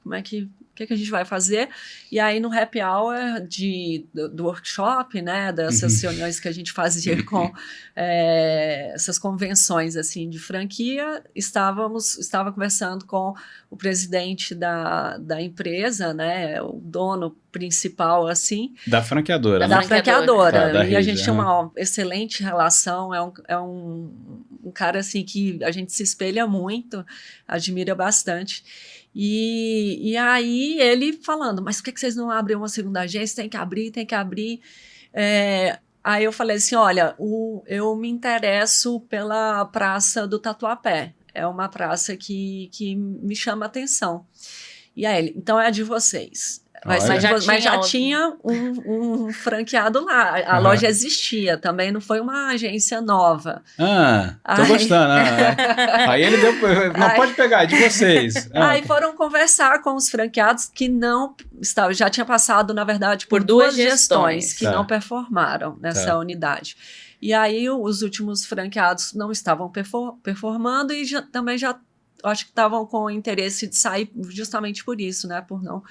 Como é que... O que a gente vai fazer? E aí, no happy hour do workshop, né, dessas reuniões que a gente fazia com essas convenções, assim, de franquia, estava conversando com o presidente da empresa, né, o dono principal, assim. Da franqueadora. Da franqueadora. E a gente tinha uma excelente relação, é um cara, assim, que a gente se espelha muito, admira bastante. E aí ele falando, mas por que vocês não abrem uma segunda agência? Tem que abrir, tem que abrir. Aí eu falei assim, olha, eu me interesso pela Praça do Tatuapé. É uma praça que me chama a atenção. E aí ele, então é a de vocês. Mas já tinha um franqueado lá. A loja existia também, não foi uma agência nova. Tô gostando. Aí ele deu... Não, pode pegar, é de vocês. Aí foram conversar com os franqueados que não estavam... Já tinha passado, na verdade, por duas gestões que não performaram nessa unidade. E aí os últimos franqueados não estavam performando e também já... acho que estavam com interesse de sair justamente por isso, né? Por não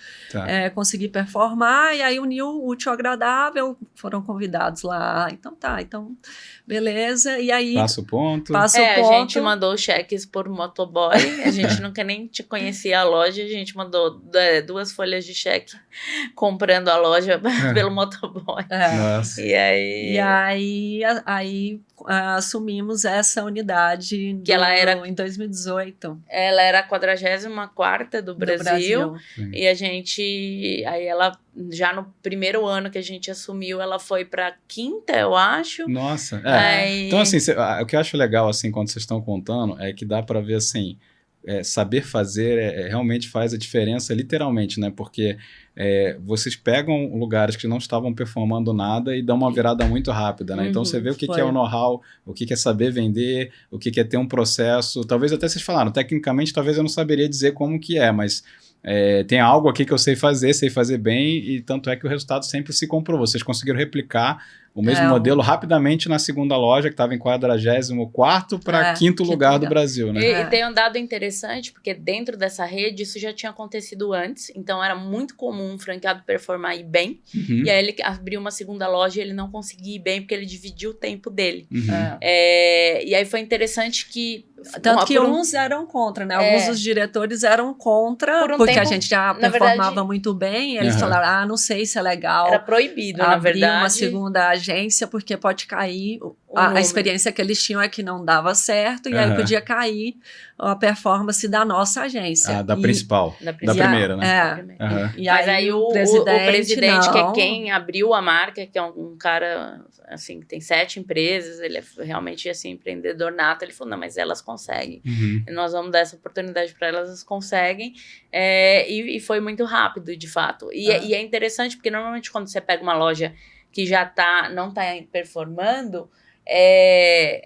conseguir performar. E aí uniu o útil ao agradável, foram convidados lá. Então beleza. E aí... Passa o ponto. A gente mandou cheques por motoboy. A gente nunca nem te conhecia a loja. A gente mandou 2 folhas de cheque comprando a loja pelo motoboy. Nossa. E aí assumimos essa unidade que ela era em 2018. Ela era a 44ª do Brasil. E a gente, aí ela já no primeiro ano que a gente assumiu, ela foi para 5ª, eu acho. Nossa. Então assim, o que eu acho legal assim quando vocês estão contando é que dá para ver assim, saber fazer realmente faz a diferença literalmente, né? Porque vocês pegam lugares que não estavam performando nada e dão uma virada muito rápida, né? Então você vê o que é o know-how, o que é saber vender, o que é ter um processo. Talvez até vocês falaram, tecnicamente talvez eu não saberia dizer como que mas tem algo aqui que eu sei fazer bem, e tanto é que o resultado sempre se comprovou. Vocês conseguiram replicar o mesmo modelo rapidamente na segunda loja, que estava em 44º para 5º lugar do Brasil, né? E tem um dado interessante, porque dentro dessa rede isso já tinha acontecido antes, então era muito comum um franqueado performar e ir bem, e aí ele abriu uma segunda loja e ele não conseguia ir bem, porque ele dividiu o tempo dele. E aí foi interessante que... Tanto que uns eram contra, né? Alguns dos diretores eram contra, porque tempo, a gente já performava muito bem, eles falaram, não sei se é legal. Era proibido, na verdade. Uma segunda agência, porque pode cair... A experiência que eles tinham é que não dava certo, e aí podia cair a performance da nossa agência. Da principal, da primeira, né? E mas aí o presidente que é quem abriu a marca, que é um cara assim, que tem 7 empresas, ele é realmente assim, empreendedor nato, ele falou, não, mas elas conseguem. Nós vamos dar essa oportunidade para elas, elas conseguem. E foi muito rápido, de fato. E é interessante, porque normalmente quando você pega uma loja que já não está performando,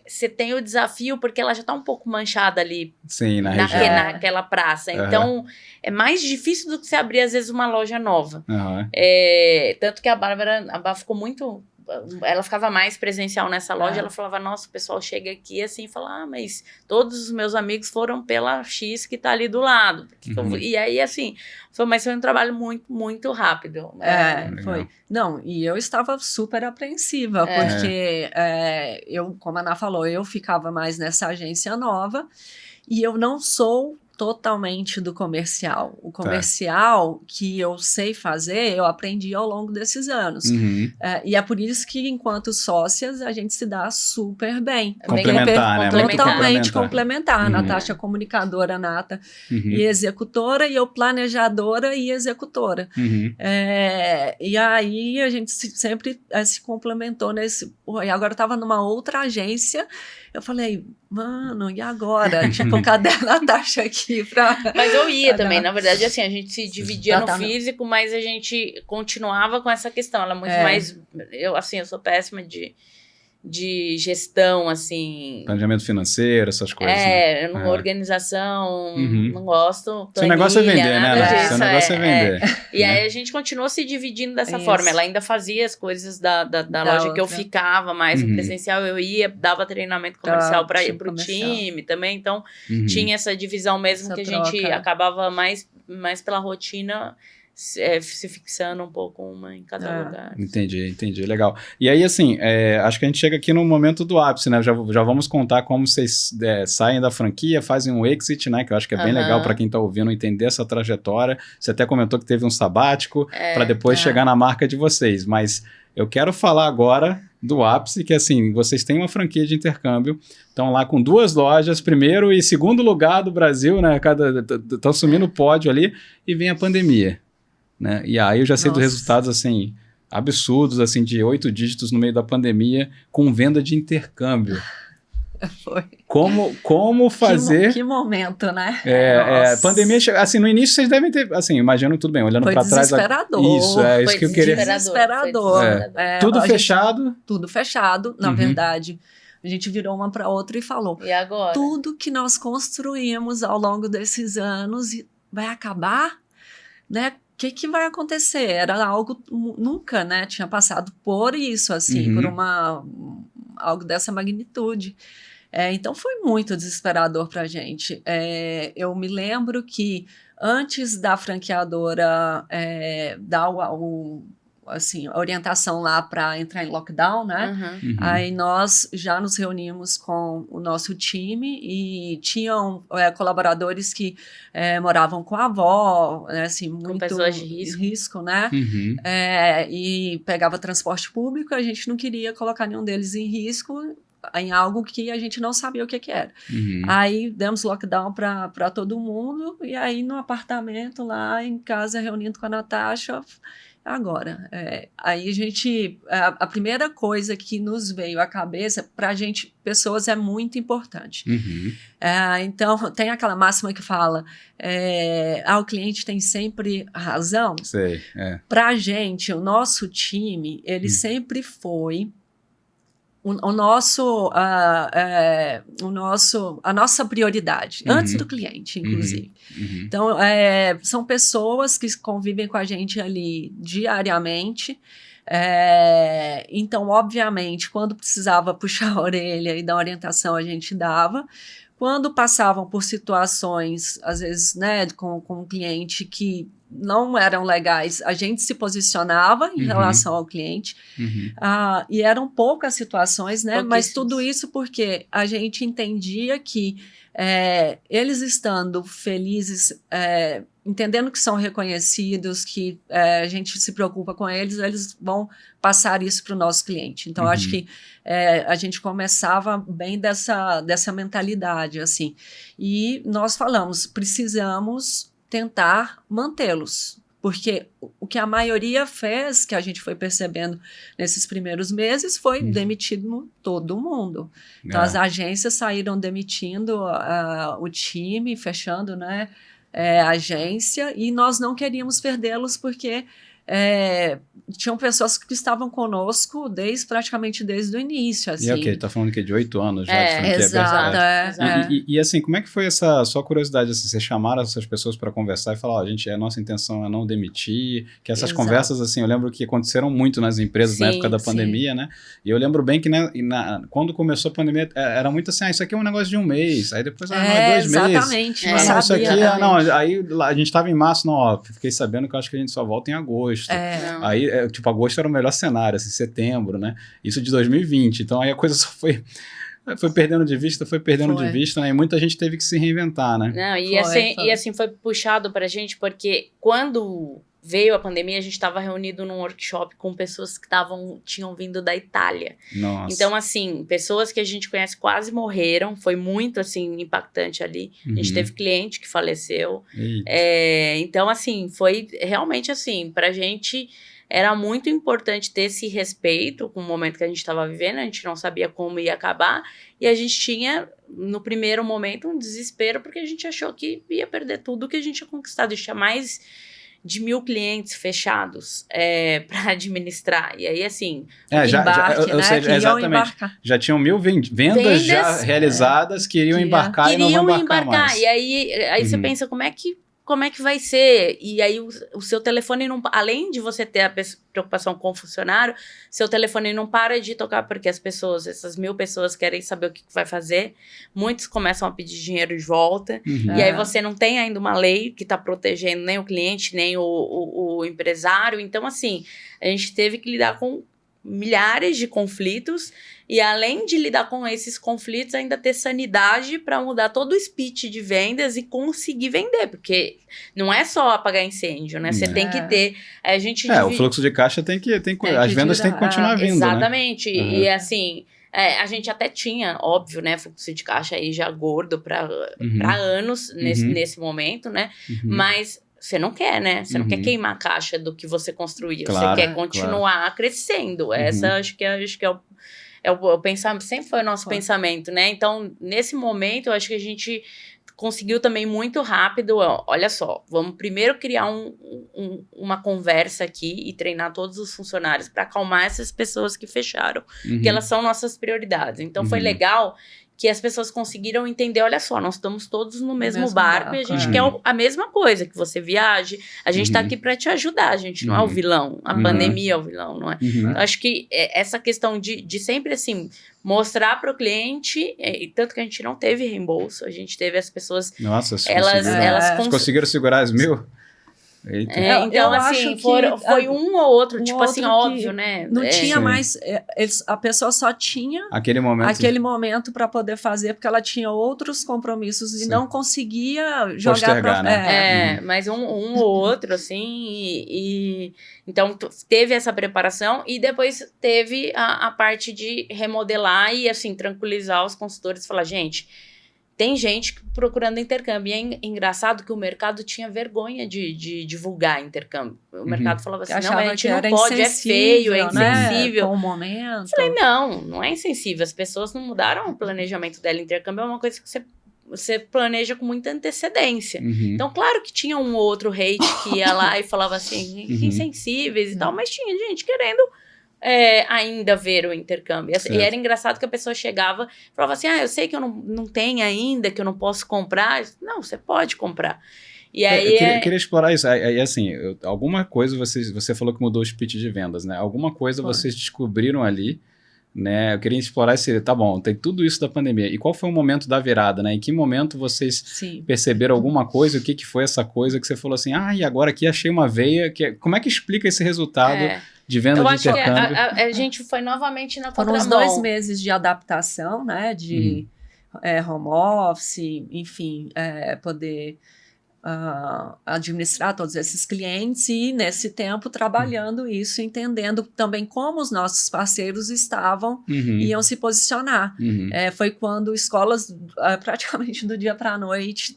você tem o desafio, porque ela já está um pouco manchada ali. Sim, naquela praça. Então, é mais difícil do que você abrir, às vezes, uma loja nova. Tanto que a Bárbara ficou muito... Ela ficava mais presencial nessa loja, ela falava, nossa, o pessoal chega aqui assim e fala, mas todos os meus amigos foram pela X que tá ali do lado. E aí, assim, mas foi um trabalho muito, muito rápido. Foi. Não, e eu estava super apreensiva, porque eu, como a Ana falou, eu ficava mais nessa agência nova, e eu não sou totalmente do comercial. O comercial que eu sei fazer, eu aprendi ao longo desses anos. E é por isso que, enquanto sócias, a gente se dá super bem. Complementar, né? Totalmente complementar. A Natasha, comunicadora nata e executora, e eu planejadora e executora. E aí a gente sempre se complementou nesse... E agora eu estava numa outra agência, eu falei, mano, e agora? Tipo, cadê a Natasha aqui pra... Mas eu ia também, na verdade, assim, a gente se dividia no físico, mas a gente continuava com essa questão, ela é muito mais... Eu sou péssima de gestão, assim... Planejamento financeiro, essas coisas, né? Organização, não gosto. Seu negócio é vender, né? Seu negócio é vender. E aí a gente continuou se dividindo dessa forma. Ela ainda fazia as coisas da loja outra. Que eu ficava mais no presencial, eu ia, dava treinamento comercial para ir pro time também, então tinha essa divisão mesmo, essa que a gente acabava mais pela rotina... se fixando um pouco uma em cada lugar. Entendi, legal. E aí, assim, acho que a gente chega aqui no momento do ápice, né? Já vamos contar como vocês saem da franquia, fazem um exit, né? Que eu acho que é bem legal para quem tá ouvindo entender essa trajetória. Você até comentou que teve um sabático para depois chegar na marca de vocês, mas eu quero falar agora do ápice, que assim, vocês têm uma franquia de intercâmbio, estão lá com 2 lojas, primeiro e segundo lugar do Brasil, né? Estão assumindo o pódio ali, e vem a pandemia, né? E aí eu já sei dos resultados, assim, absurdos, assim, de 8 dígitos no meio da pandemia, com venda de intercâmbio. Foi. Como fazer... Que momento, né? Pandemia, assim, no início vocês devem ter, assim, imagino tudo bem, olhando para trás... Desesperador. Isso que eu queria... Desesperador. Tudo fechado? Tudo fechado, na verdade. A gente virou uma para outra e falou, e agora? Tudo que nós construímos ao longo desses anos vai acabar, né? O que vai acontecer? Era algo, nunca, né? Tinha passado por isso, assim, por algo dessa magnitude. Então, foi muito desesperador para a gente. Eu me lembro que antes da franqueadora dar a orientação lá para entrar em lockdown, né? Aí nós já nos reunimos com o nosso time e tinham colaboradores que moravam com a avó, né, assim, muito com pessoas de risco, né? E pegava transporte público, a gente não queria colocar nenhum deles em risco, em algo que a gente não sabia o que era. Aí demos lockdown para todo mundo, e aí no apartamento lá em casa, reunindo com a Natasha, agora. Aí a primeira coisa que nos veio à cabeça, para a gente, pessoas é muito importante. Então, tem aquela máxima que fala, o cliente tem sempre razão. Sei, Para a gente, o nosso time, ele sempre foi a nossa prioridade, antes do cliente, inclusive. Então, são pessoas que convivem com a gente ali diariamente. Então, obviamente, quando precisava puxar a orelha e dar orientação, a gente dava. Quando passavam por situações, às vezes, né, com um cliente que não eram legais, a gente se posicionava em relação ao cliente. E eram poucas situações, né? Mas tudo isso porque a gente entendia que eles estando felizes, entendendo que são reconhecidos, que a gente se preocupa com eles vão passar isso para o nosso cliente. Então, acho que a gente começava bem dessa mentalidade, assim. E nós falamos, precisamos tentar mantê-los, porque o que a maioria fez, que a gente foi percebendo nesses primeiros meses, foi demitindo todo mundo. Então, as agências saíram demitindo o time, fechando, né, a agência, e nós não queríamos perdê-los porque tinham pessoas que estavam conosco praticamente desde o início. Assim. E ok, tá falando que de 8 anos já de franquia, exato. E assim, como é que foi essa sua curiosidade? Assim, vocês chamaram essas pessoas para conversar e falaram, a nossa intenção é não demitir, que essas conversas, assim, eu lembro que aconteceram muito nas empresas na época da pandemia, né? E eu lembro bem que quando começou a pandemia, era muito assim, isso aqui é um negócio de 1 mês, aí depois, não, é 2 meses. Exatamente. Isso aqui, aí a gente tava em março, fiquei sabendo que eu acho que a gente só volta em agosto. Aí, agosto era o melhor cenário, assim, setembro, né? Isso de 2020. Então, aí a coisa só foi perdendo de vista, de vista, né? E muita gente teve que se reinventar, né? Não, e assim foi puxado pra gente, porque quando veio a pandemia, a gente estava reunido num workshop com pessoas que tinham vindo da Itália. Nossa. Então, assim, pessoas que a gente conhece quase morreram, foi muito, assim, impactante ali. A gente teve cliente que faleceu. Então, assim, foi realmente, assim, pra gente era muito importante ter esse respeito com o momento que a gente estava vivendo, a gente não sabia como ia acabar, e a gente tinha, no primeiro momento, um desespero, porque a gente achou que ia perder tudo que a gente tinha conquistado. A gente tinha mais de 1.000 clientes fechados para administrar. E aí, assim, exatamente. Já tinham 1.000 vendas já realizadas que iriam embarcar e não vão embarcar mais. E aí você pensa, como é que vai ser? E aí o seu telefone não... Além de você ter a preocupação com o funcionário, seu telefone não para de tocar porque essas 1.000 pessoas querem saber o que vai fazer. Muitos começam a pedir dinheiro de volta. E aí você não tem ainda uma lei que está protegendo nem o cliente, nem o empresário. Então, assim, a gente teve que lidar com milhares de conflitos e além de lidar com esses conflitos, ainda ter sanidade para mudar todo o speech de vendas e conseguir vender, porque não é só apagar incêndio, né? Você tem que ter... A gente o fluxo de caixa tem que as vendas têm que continuar vindo, exatamente, né? E assim... a gente até tinha, óbvio, né, fluxo de caixa aí já gordo para anos nesse momento, né? Mas você não quer, né? Você não quer queimar a caixa do que você construiu. Claro, você quer continuar crescendo. Essa acho que é o pensamento, sempre foi o nosso pensamento, né? Então, nesse momento, eu acho que a gente conseguiu também muito rápido, olha só, vamos primeiro criar uma conversa aqui e treinar todos os funcionários para acalmar essas pessoas que fecharam, que elas são nossas prioridades. Então, foi legal que as pessoas conseguiram entender, olha só, nós estamos todos no mesmo barco e a gente quer a mesma coisa, que você viaje, a gente está aqui para te ajudar, a gente não é o vilão, a pandemia é o vilão, não é? Então, acho que essa questão de sempre, assim, mostrar para o cliente, tanto que a gente não teve reembolso, a gente teve as pessoas... Nossa, elas conseguiram segurar as 1.000? Então, assim, foi um ou outro, tipo assim, óbvio, né? Não tinha mais, a pessoa só tinha aquele momento para poder fazer, porque ela tinha outros compromissos e não conseguia jogar para... Né? Mas um ou outro, assim, então teve essa preparação e depois teve a parte de remodelar e, assim, tranquilizar os consultores e falar, gente... Tem gente procurando intercâmbio. E é engraçado que o mercado tinha vergonha de divulgar intercâmbio. O mercado falava assim, não, a gente não pode, é feio, é insensível. Com o momento. Eu falei, não é insensível. As pessoas não mudaram o planejamento dela. Intercâmbio é uma coisa que você planeja com muita antecedência. Então, claro que tinha um ou outro hate que ia lá e falava assim, insensíveis e tal, mas tinha gente querendo... ainda ver o intercâmbio. E era engraçado que a pessoa chegava e falava assim, eu sei que eu não tenho ainda, que eu não posso comprar. Não, você pode comprar. E aí eu queria explorar isso. Aí, assim, alguma coisa, você falou que mudou o speech de vendas, né? Alguma coisa vocês descobriram ali, né? Eu queria explorar tá bom, tem tudo isso da pandemia. E qual foi o momento da virada, né? Em que momento vocês perceberam alguma coisa? O que foi essa coisa que você falou assim, e agora aqui achei uma veia. Como é que explica esse resultado de venda de intercâmbio? Eu acho que a gente foi novamente na contramão. Foram uns 2 meses de adaptação, né? De home office, enfim, poder... administrar todos esses clientes e nesse tempo trabalhando isso, entendendo também como os nossos parceiros iam se posicionar. Foi quando escolas praticamente do dia para a noite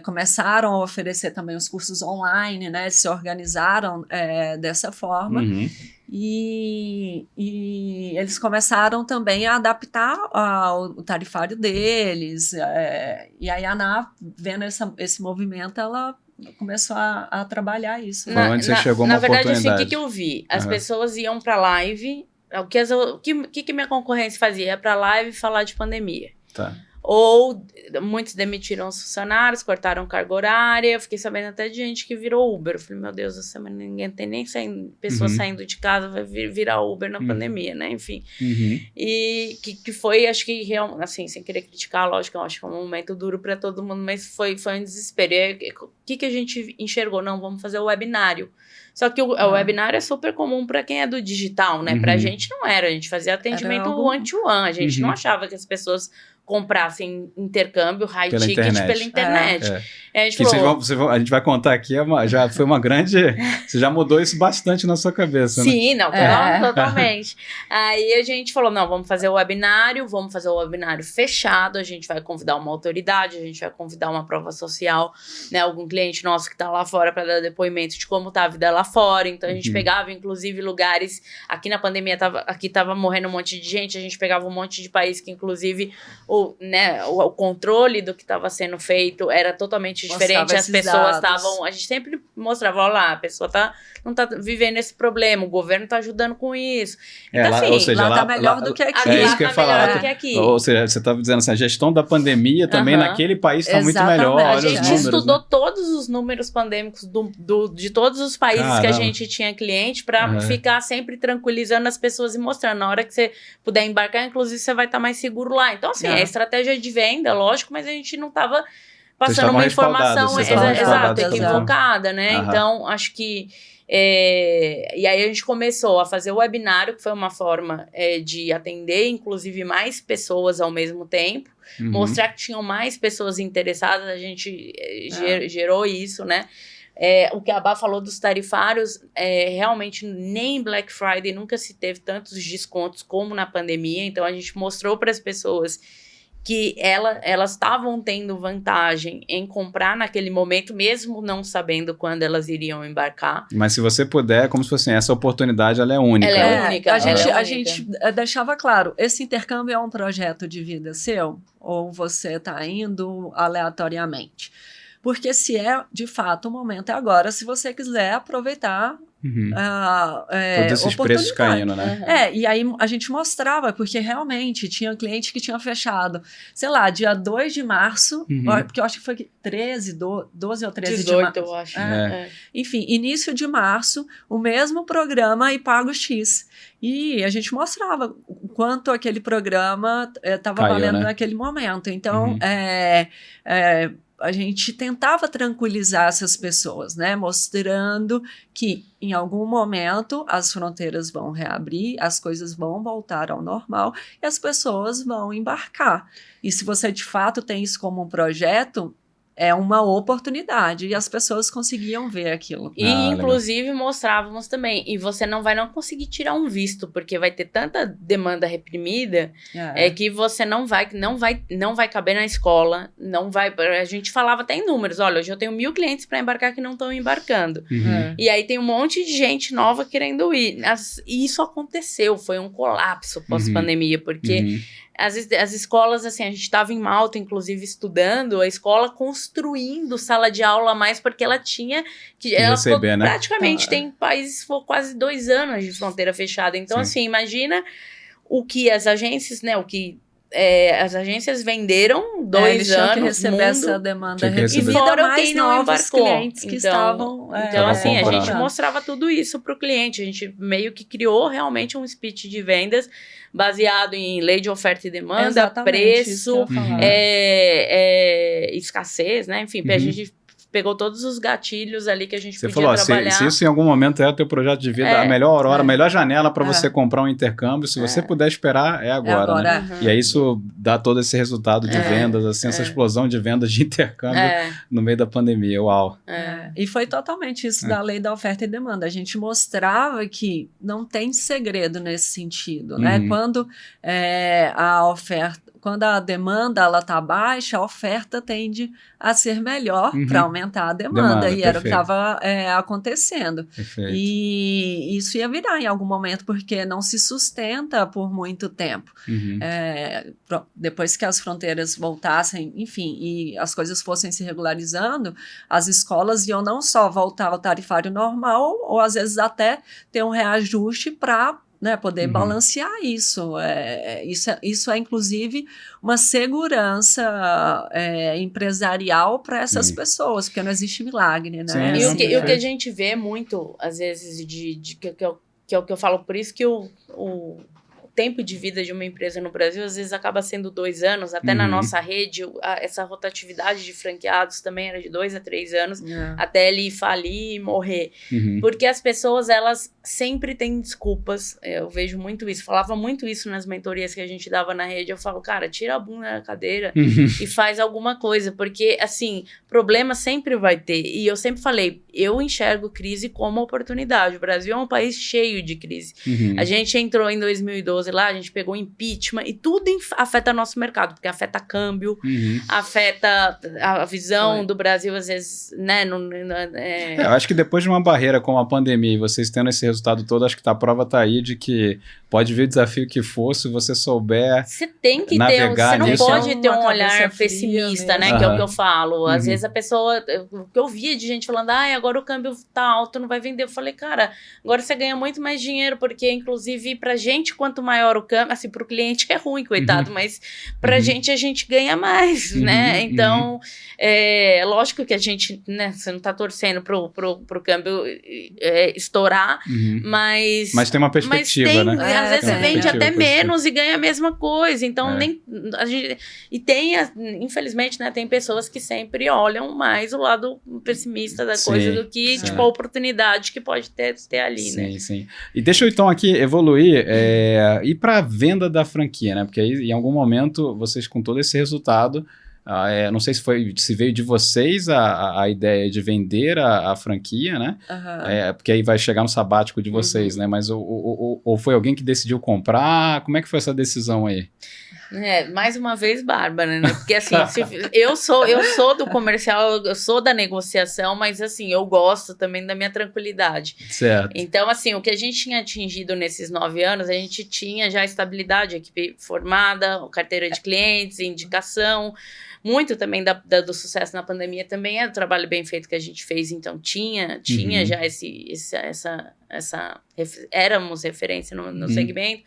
começaram a oferecer também os cursos online, né, se organizaram dessa forma e eles começaram também a adaptar o tarifário deles, e aí a ANA, vendo esse movimento, ela começou a trabalhar isso. Foi onde você chegou uma oportunidade. Na verdade, assim, o que eu vi? As pessoas iam para live, o que minha concorrência fazia? Ia para live falar de pandemia. Tá. Ou muitos demitiram os funcionários, cortaram carga horária. Eu fiquei sabendo até de gente que virou Uber. Eu falei, meu Deus, essa semana ninguém tem nem pessoa saindo de casa, vai virar Uber na pandemia, né? Enfim. E que foi, acho que, assim, sem querer criticar, lógico, acho que é um momento duro para todo mundo, mas foi um desespero. E o que a gente enxergou? Não, vamos fazer o webinário. Só que o webinário é super comum para quem é do digital, né? Pra gente não era. A gente fazia atendimento one-to-one. A gente não achava que as pessoas comprassem intercâmbio, high ticket pela internet. A gente falou, a gente vai contar aqui, já foi uma grande... Você já mudou isso bastante na sua cabeça, né? Sim, não, totalmente. Aí a gente falou, não, vamos fazer o webinário fechado, a gente vai convidar uma autoridade, a gente vai convidar uma prova social, né, algum cliente nosso que tá lá fora para dar depoimento de como tá a vida lá fora. Então a gente pegava, inclusive, lugares... Aqui na pandemia, tava morrendo um monte de gente, a gente pegava um monte de país que, inclusive... O controle do que estava sendo feito era totalmente diferente. As pessoas estavam... A gente sempre mostrava, olha lá, a pessoa não está vivendo esse problema, o governo está ajudando com isso. Então, assim, ou seja, lá está melhor do que aqui. É isso que eu ia falar. Do que aqui. Ou seja, você estava dizendo assim, a gestão da pandemia também naquele país está muito melhor. Olha, a gente números, estudou todos os números pandêmicos de todos os países que a gente tinha cliente para ficar sempre tranquilizando as pessoas e mostrando. Na hora que você puder embarcar, inclusive, você vai estar mais seguro lá. Então, assim, a estratégia de venda, lógico, mas a gente não estava passando uma informação equivocada, né? Então, acho que E aí a gente começou a fazer o webinário, que foi uma forma de atender, inclusive, mais pessoas ao mesmo tempo, mostrar que tinham mais pessoas interessadas, a gente gerou isso, né? O que a Bá falou dos tarifários, realmente nem em Black Friday nunca se teve tantos descontos como na pandemia, então a gente mostrou para as pessoas que elas estavam tendo vantagem em comprar naquele momento, mesmo não sabendo quando elas iriam embarcar. Mas se você puder, como se fosse essa oportunidade, ela é única. Ela é única. A gente deixava claro, esse intercâmbio é um projeto de vida seu, ou você está indo aleatoriamente? Porque se de fato, o momento é agora, se você quiser aproveitar todos esses preços caindo, né? E aí a gente mostrava, porque realmente tinha cliente que tinha fechado, sei lá, dia 2 de março, porque eu acho que foi 12 ou 13 18, de março. eu acho. Enfim, início de março, o mesmo programa e pago X. E a gente mostrava o quanto aquele programa estava valendo, né? Naquele momento. Então, a gente tentava tranquilizar essas pessoas, né? Mostrando que em algum momento as fronteiras vão reabrir, as coisas vão voltar ao normal e as pessoas vão embarcar. E se você de fato tem isso como um projeto, é uma oportunidade e as pessoas conseguiam ver aquilo. E inclusive mostrávamos também, e você não vai conseguir tirar um visto, porque vai ter tanta demanda reprimida, que você não vai caber na escola, não vai, a gente falava até em números, olha, hoje eu tenho 1.000 clientes para embarcar que não estão embarcando. E aí tem um monte de gente nova querendo ir. E isso aconteceu, foi um colapso pós-pandemia, porque as escolas, assim, a gente estava em Malta, inclusive, estudando, a escola construindo sala de aula a mais, porque ela tinha que ela receber, né? Praticamente tem países por quase 2 anos de fronteira fechada. Então, assim, imagina o que as agências, né, as agências venderam 2 anos. Que receber essa demanda e fora mais quem não novos embarcou. clientes que estavam. Então, assim, a gente mostrava tudo isso para o cliente. A gente meio que criou realmente um speech de vendas baseado em lei de oferta e demanda, preço, escassez, né? Enfim, a gente pegou todos os gatilhos ali que a gente podia trabalhar. Se isso em algum momento é o teu projeto de vida, a melhor hora, a melhor janela para você comprar um intercâmbio, se você puder esperar, é agora, né? E aí isso dá todo esse resultado de vendas, assim, essa explosão de vendas de intercâmbio no meio da pandemia, uau. E foi totalmente isso da lei da oferta e demanda. A gente mostrava que não tem segredo nesse sentido, né? Quando quando a demanda ela está baixa, a oferta tende a ser melhor para aumentar a demanda. E era o que estava acontecendo. Perfeito. E isso ia virar em algum momento, porque não se sustenta por muito tempo. Depois que as fronteiras voltassem, enfim, e as coisas fossem se regularizando, as escolas iam não só voltar ao tarifário normal, ou às vezes até ter um reajuste para poder balancear isso. Isso é, inclusive, uma segurança empresarial para essas pessoas, porque não existe milagre, né? Sim, e o que a gente vê muito, às vezes, que é o que eu falo, por isso que o tempo de vida de uma empresa no Brasil, às vezes, acaba sendo 2 anos, até na nossa rede, essa rotatividade de franqueados também era de 2 a 3 anos, até ele falir e morrer. Porque as pessoas, elas sempre têm desculpas, eu vejo muito isso, falava muito isso nas mentorias que a gente dava na rede, eu falo, cara, tira a bunda da cadeira e faz alguma coisa, porque, assim, problema sempre vai ter, e eu sempre falei, eu enxergo crise como oportunidade, o Brasil é um país cheio de crise. A gente entrou em 2012 lá, a gente pegou impeachment e tudo afeta nosso mercado, porque afeta câmbio, afeta a visão do Brasil, às vezes, né? Eu acho que depois de uma barreira como a pandemia e vocês tendo esse resultado todo, acho que a prova tá aí de que pode vir o desafio que for, se você souber você tem que navegar você não nisso. pode ter um olhar pessimista, né? Que é o que eu falo. Às vezes a pessoa, o que eu via de gente falando, agora o câmbio tá alto, não vai vender. Eu falei, cara, agora você ganha muito mais dinheiro, porque inclusive pra gente, quanto mais maior o câmbio, assim, para o cliente é ruim, coitado, mas para a gente ganha mais, né? Então, lógico que a gente, né, você não está torcendo pro câmbio estourar, mas tem uma perspectiva, né? Às vezes você vende até menos e ganha a mesma coisa, então infelizmente, né, tem pessoas que sempre olham mais o lado pessimista da coisa do que, tipo, a oportunidade que pode ter ali, né? Sim. E deixa eu então aqui evoluir ir para a venda da franquia, né? Porque aí, em algum momento, vocês com todo esse resultado, não sei se veio de vocês a ideia de vender a franquia, né? Porque aí vai chegar no sabático de vocês, né? Mas ou foi alguém que decidiu comprar? Como é que foi essa decisão aí? Mais uma vez, Bárbara, né? Porque assim, eu sou do comercial, eu sou da negociação, mas assim, eu gosto também da minha tranquilidade. Certo. Então, assim, o que a gente tinha atingido nesses 9 anos, a gente tinha já estabilidade, equipe formada, carteira de clientes, indicação. Muito também do sucesso na pandemia também é o trabalho bem feito que a gente fez, então tinha já éramos referência no segmento.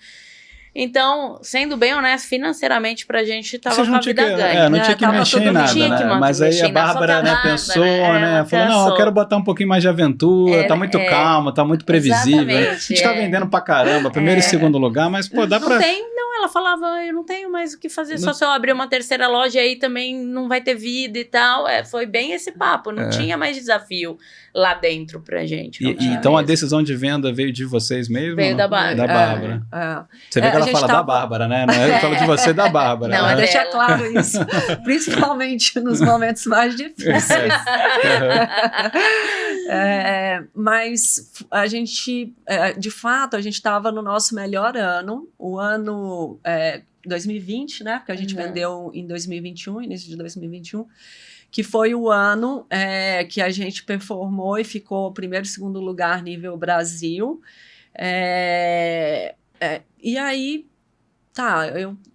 Então, sendo bem honesto, financeiramente pra gente tava com a vida ganha. Não tinha que mexer em nada, né? Mas aí a Bárbara, né, pensou, né? Falou, não, eu quero botar um pouquinho mais de aventura, tá muito calmo, tá muito previsível. Né? A gente tá vendendo pra caramba, primeiro e segundo lugar, mas, pô, dá pra... Ela falava, eu não tenho mais o que fazer, só se eu abrir uma terceira loja aí também não vai ter vida e tal. Foi bem esse papo, não tinha mais desafio lá dentro pra gente. Então mesmo. A decisão de venda veio de vocês mesmo? Veio da Bárbara. Da Bárbara. Você vê que ela fala da Bárbara, né? Não é fala de você da Bárbara. Não, deixa claro isso. Principalmente nos momentos mais difíceis. Mas a gente, de fato, a gente estava no nosso melhor ano, o ano 2020, né? Porque a gente vendeu em 2021, início de 2021, que foi o ano que a gente performou e ficou primeiro e segundo lugar nível Brasil. E aí,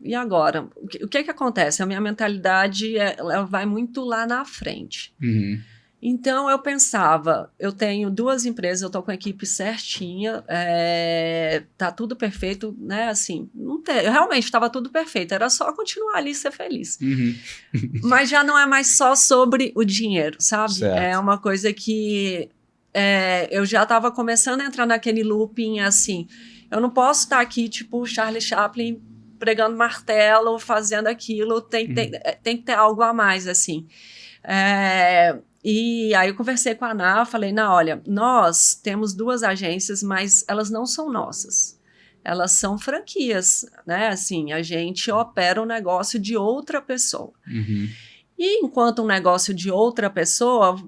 e agora? O que acontece? A minha mentalidade ela vai muito lá na frente. Então, eu pensava, eu tenho 2 empresas, eu estou com a equipe certinha, tá tudo perfeito, né, assim, realmente estava tudo perfeito, era só continuar ali e ser feliz. Mas já não é mais só sobre o dinheiro, sabe? Certo. É uma coisa que eu já estava começando a entrar naquele looping, assim, eu não posso estar aqui, tipo, Charlie Chaplin, pregando martelo, fazendo aquilo, tem que ter algo a mais, assim. E aí eu conversei com a Ana, falei, olha, nós temos 2 agências, mas elas não são nossas. Elas são franquias, né? Assim, a gente opera um negócio de outra pessoa. E enquanto um negócio de outra pessoa,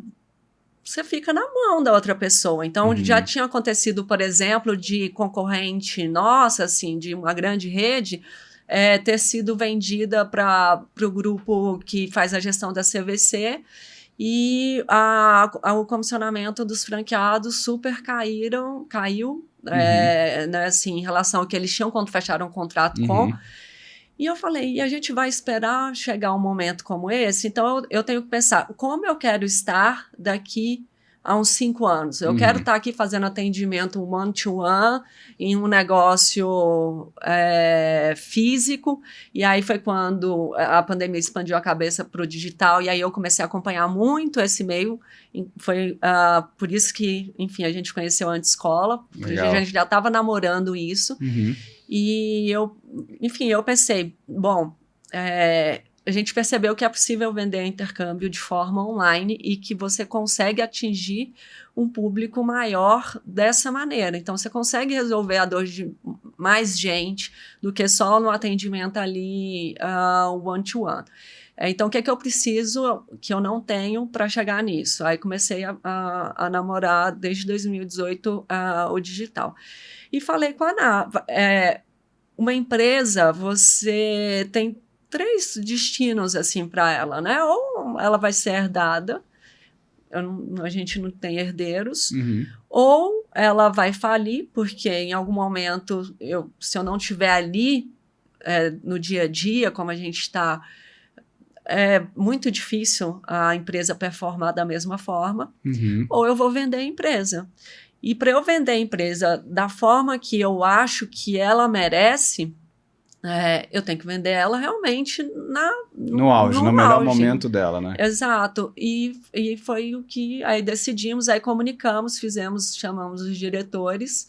você fica na mão da outra pessoa. Então, já tinha acontecido, por exemplo, de concorrente nossa, assim, de uma grande rede, ter sido vendida para o grupo que faz a gestão da CVC, e o comissionamento dos franqueados super caiu, né, assim, em relação ao que eles tinham quando fecharam o contrato com. E eu falei, e a gente vai esperar chegar um momento como esse? Então eu tenho que pensar, como eu quero estar daqui a uns 5 anos? Eu quero estar aqui fazendo atendimento one-to-one em um negócio físico, e aí foi quando a pandemia expandiu a cabeça para o digital, e aí eu comecei a acompanhar muito esse meio. Foi por isso que, enfim, a gente conheceu a Antiscola, a gente já estava namorando isso, e eu pensei, bom, a gente percebeu que é possível vender intercâmbio de forma online e que você consegue atingir um público maior dessa maneira. Então, você consegue resolver a dor de mais gente do que só no atendimento ali one-to-one. Então, o que é que eu preciso que eu não tenho para chegar nisso? Aí comecei a namorar desde 2018 o digital. E falei com a Ana, uma empresa, você tem 3 destinos assim para ela, né? Ou ela vai ser herdada, a gente não tem herdeiros, ou ela vai falir, porque em algum momento, se eu não estiver ali no dia a dia, como a gente está é muito difícil a empresa performar da mesma forma, ou eu vou vender a empresa. E para eu vender a empresa da forma que eu acho que ela merece, eu tenho que vender ela realmente no auge, no melhor momento dela, né? Exato. E foi o que aí decidimos, aí comunicamos, chamamos os diretores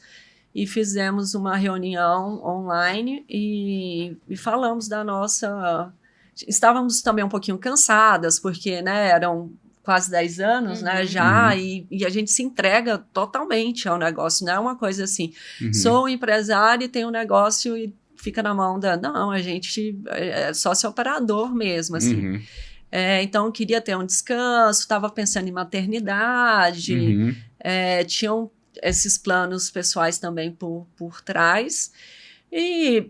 e fizemos uma reunião online e falamos da nossa... Estávamos também um pouquinho cansadas, porque, né, eram quase 10 anos, né, já, e a gente se entrega totalmente ao negócio, não é uma coisa assim, sou empresário e tenho um negócio e fica na mão não, a gente é sócio operador mesmo, assim. Então, queria ter um descanso, estava pensando em maternidade, tinham esses planos pessoais também por trás, e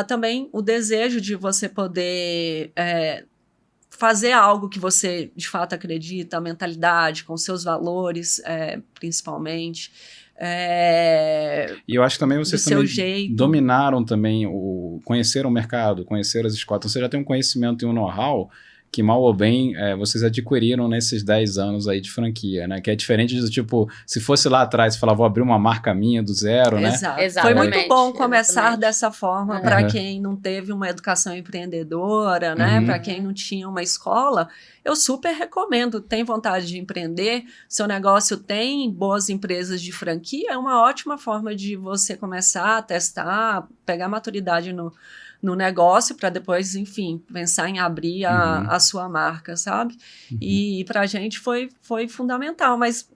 também o desejo de você poder fazer algo que você de fato acredita, a mentalidade, com seus valores, principalmente. E eu acho que também vocês também dominaram também, conheceram o mercado, conheceram as escolas. Então, você já tem um conhecimento e um know-how que, mal ou bem, vocês adquiriram nesses 10 anos aí de franquia, né? Que é diferente do tipo, se fosse lá atrás e falar, vou abrir uma marca minha do zero, né? Foi muito bom começar dessa forma para quem não teve uma educação empreendedora, né? Para quem não tinha uma escola, eu super recomendo. Tem vontade de empreender, seu negócio tem boas empresas de franquia, é uma ótima forma de você começar a testar, pegar maturidade no negócio, para depois, enfim, pensar em abrir a sua marca, sabe? E para a gente foi fundamental, mas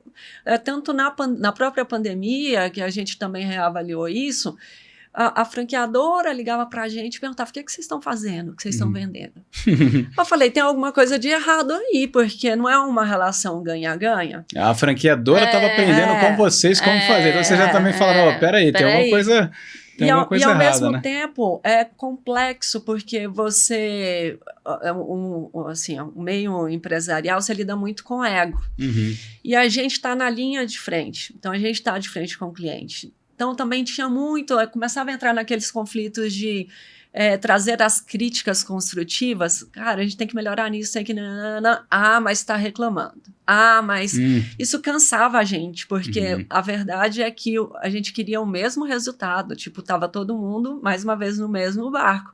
tanto na própria pandemia, que a gente também reavaliou isso, a franqueadora ligava para a gente e perguntava, o que vocês estão fazendo, o que vocês estão vendendo? Eu falei, tem alguma coisa de errado aí, porque não é uma relação ganha-ganha. A franqueadora estava aprendendo com vocês como fazer, então vocês já também falaram, peraí, tem alguma coisa... E ao mesmo tempo é complexo, porque você, assim, o meio empresarial, você lida muito com ego. E a gente está na linha de frente, então a gente está de frente com o cliente. Então também tinha muito, começava a entrar naqueles conflitos de trazer as críticas construtivas. Cara, a gente tem que melhorar nisso, tem que... mas está reclamando. Mas isso cansava a gente, porque a verdade é que a gente queria o mesmo resultado, tipo, estava todo mundo, mais uma vez, no mesmo barco.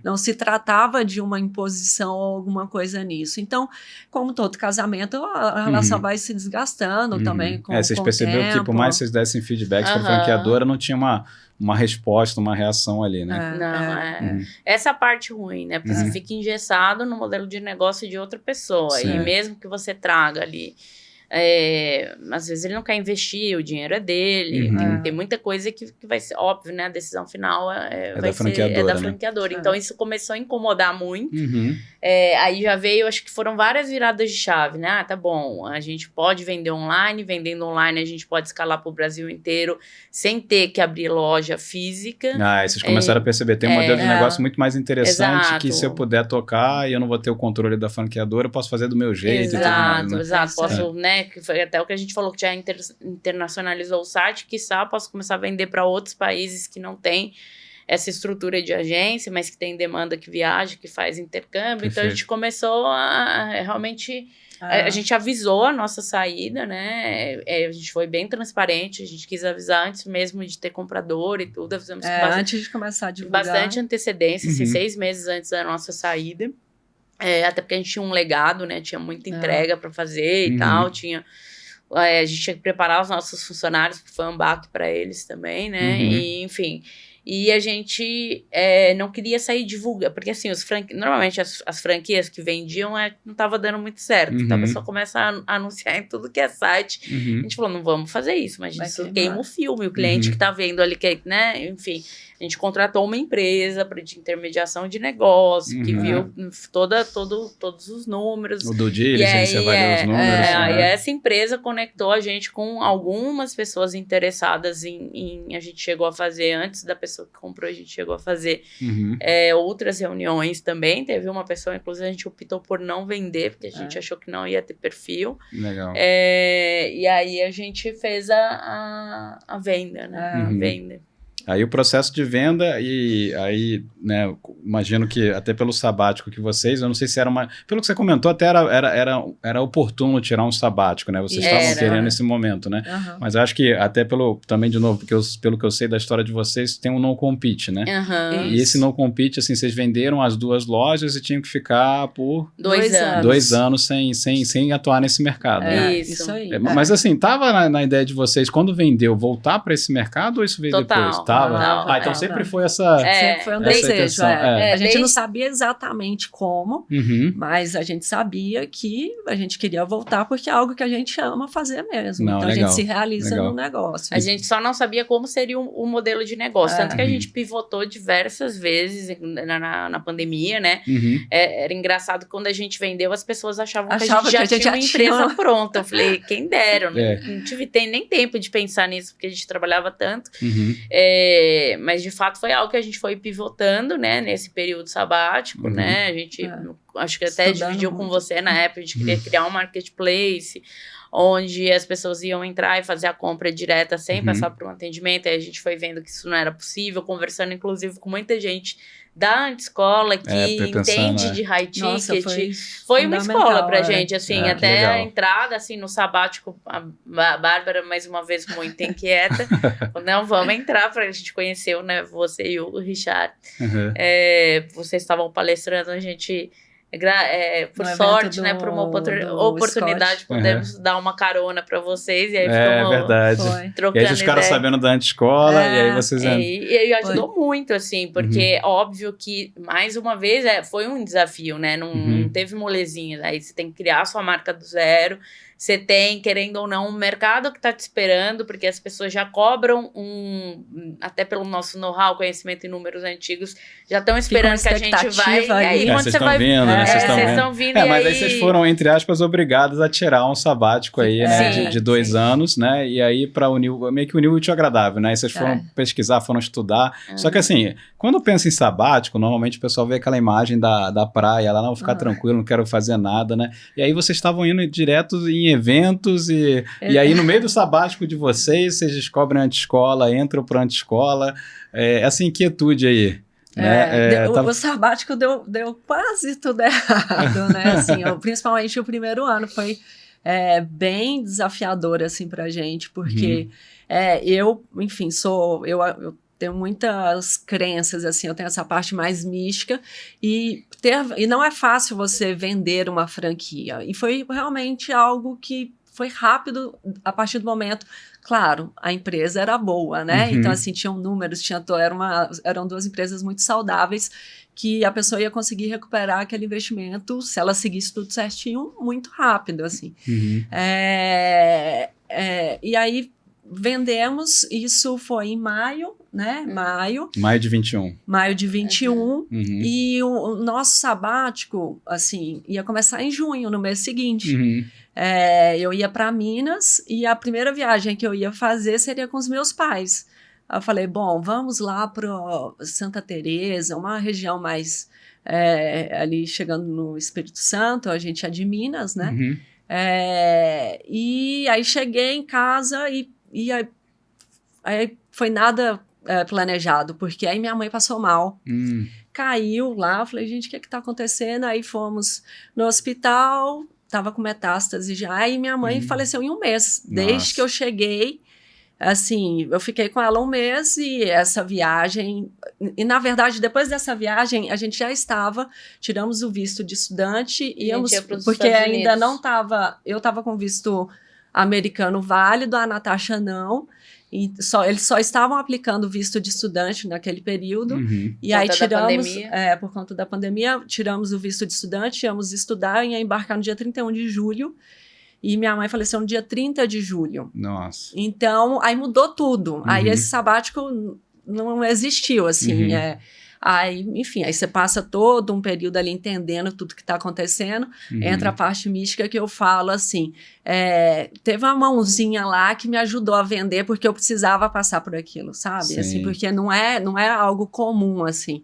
Não se tratava de uma imposição ou alguma coisa nisso. Então, como todo casamento, a relação vai se desgastando também com vocês perceberam que, por mais que vocês dessem feedbacks para a franqueadora, não tinha uma resposta, uma reação ali, né? Essa parte ruim, né? Porque você fica engessado no modelo de negócio de outra pessoa. Sim. E mesmo que você traga ali, às vezes ele não quer investir, o dinheiro é dele. Tem muita coisa que vai ser óbvio, né? A decisão final vai ser da franqueadora. Então isso começou a incomodar muito. Aí já veio, acho que foram várias viradas de chave, né? Tá bom, a gente pode vender online, vendendo online a gente pode escalar para o Brasil inteiro sem ter que abrir loja física. Vocês começaram a perceber, tem um modelo de negócio muito mais interessante, que se eu puder tocar e eu não vou ter o controle da franqueadora, eu posso fazer do meu jeito. Exato. Posso, né? Que foi até o que a gente falou, que já internacionalizou o site, quiçá posso começar a vender para outros países que não tem essa estrutura de agência, mas que tem demanda que viaja, que faz intercâmbio. Perfeito. Então a gente começou a realmente... A gente avisou a nossa saída, né? A gente foi bem transparente, a gente quis avisar antes mesmo de ter comprador e tudo. Fizemos antes de começar a divulgar. Bastante antecedência, assim, 6 meses antes da nossa saída. Até porque a gente tinha um legado, né? Tinha muita entrega para fazer e tal. A gente tinha que preparar os nossos funcionários, porque foi um baque para eles também, né? E, enfim... E a gente não queria sair divulgando, porque assim, normalmente as franquias que vendiam não estava dando muito certo. Então a pessoa começa a anunciar em tudo que é site. A gente falou, não vamos fazer isso, mas isso queima o filme. O cliente que está vendo ali, né? Enfim, a gente contratou uma empresa de intermediação de negócio, que viu todos os números. O due diligence, avaliou os números. Aí essa empresa conectou a gente com algumas pessoas interessadas a gente chegou a fazer, antes da pessoa que comprou, a gente chegou a fazer outras reuniões também. Teve uma pessoa, inclusive, a gente optou por não vender, porque a gente achou que não ia ter perfil. Legal. E aí a gente fez a venda, né? A venda. Aí o processo de venda e aí, né, imagino que até pelo sabático que vocês, eu não sei se era uma... Pelo que você comentou, até era oportuno tirar um sabático, né? Vocês estavam querendo esse momento, né? Uhum. Mas eu acho que até também, de novo, porque pelo que eu sei da história de vocês, tem um no-compete, né? Uhum. E esse no-compete, assim, vocês venderam as 2 lojas e tinham que ficar por 2 anos. 2 anos sem atuar nesse mercado, né? Isso aí. Mas assim, tava na ideia de vocês, quando vendeu, voltar para esse mercado ou isso veio Total. depois? Tava? Então sempre foi essa... Sempre foi um essa desejo. intenção, A gente desde... não sabia exatamente como, mas a gente sabia que a gente queria voltar porque é algo que a gente ama fazer mesmo. Não, então legal, a gente se realiza no negócio. A gente só não sabia como seria o modelo de negócio. Tanto que a gente pivotou diversas vezes na pandemia, né? Era engraçado que quando a gente vendeu, as pessoas achavam que a gente já tinha uma empresa pronta. Eu falei, quem dera. Não tive nem tempo de pensar nisso, porque a gente trabalhava tanto. Mas de fato foi algo que a gente foi pivotando, né, nesse período sabático, né, a gente acho que até dividiu com você na época, a gente queria criar um marketplace onde as pessoas iam entrar e fazer a compra direta sem passar por um atendimento, aí a gente foi vendo que isso não era possível, conversando inclusive com muita gente da Antescola que entende de high ticket. Nossa, foi uma escola pra gente, assim, até legal. a entrada, assim, no sabático, a Bárbara, mais uma vez, muito inquieta, falou, não, vamos entrar, a gente conheceu, né, você e o Richard. Vocês estavam palestrando, a gente... por sorte, né, por uma oportunidade, pudemos dar uma carona para vocês, e aí ficamos verdade. Trocando e aí vocês ficaram sabendo da Antescola, e aí vocês... E ajudou muito, assim, porque óbvio que, mais uma vez, foi um desafio, né, não teve molezinha, aí você tem que criar a sua marca do zero, você tem, querendo ou não, um mercado que está te esperando, porque as pessoas já cobram até pelo nosso know-how, conhecimento em números antigos, já estão esperando que a gente vai. E aí, quando você vai. Vocês estão vindo. Mas aí vocês foram, entre aspas, obrigados a tirar um sabático aí, né, de 2 anos, né? E aí, para unir, meio que unir o útil ao agradável, né? E vocês foram pesquisar, foram estudar. Só que assim, quando pensa em sabático, normalmente o pessoal vê aquela imagem da praia, lá, não, vou ficar tranquilo, não quero fazer nada, né? E aí vocês estavam indo direto em eventos e aí no meio do sabático de vocês descobrem a Antescola, entram para a Antescola, essa inquietude aí. O sabático deu quase tudo errado, né? Assim, principalmente o primeiro ano foi bem desafiador assim, para a gente, porque eu tenho muitas crenças, assim, eu tenho essa parte mais mística e não é fácil você vender uma franquia. E foi realmente algo que foi rápido a partir do momento. Claro, a empresa era boa, né? Então, assim, tinham números, eram 2 empresas muito saudáveis que a pessoa ia conseguir recuperar aquele investimento, se ela seguisse tudo certinho, muito rápido, assim. E aí, vendemos, isso foi em maio, né? Maio de 21. Maio de 21. E o nosso sabático, assim, ia começar em junho, no mês seguinte. Eu ia para Minas e a primeira viagem que eu ia fazer seria com os meus pais. Eu falei, bom, vamos lá para Santa Teresa, uma região mais ali chegando no Espírito Santo, a gente é de Minas, né? E aí cheguei em casa e aí foi nada planejado, porque aí minha mãe passou mal, caiu lá, eu falei, gente, o que está acontecendo? Aí fomos no hospital, estava com metástase já, e minha mãe faleceu em um mês, desde que eu cheguei, assim, eu fiquei com ela um mês, e essa viagem, e na verdade, depois dessa viagem, a gente já tiramos o visto de estudante, íamos, porque ainda não estava, eu estava com visto americano válido, a Natasha não, e eles só estavam aplicando visto de estudante naquele período, e aí tiramos, por conta da pandemia, tiramos o visto de estudante, íamos estudar e ia embarcar no dia 31 de julho, e minha mãe faleceu no dia 30 de julho. Nossa. Então, aí mudou tudo, aí esse sabático não existiu, assim, Aí, enfim, aí você passa todo um período ali entendendo tudo que está acontecendo, entra a parte mística que eu falo assim, teve uma mãozinha lá que me ajudou a vender porque eu precisava passar por aquilo, sabe? Assim, porque não é algo comum, assim.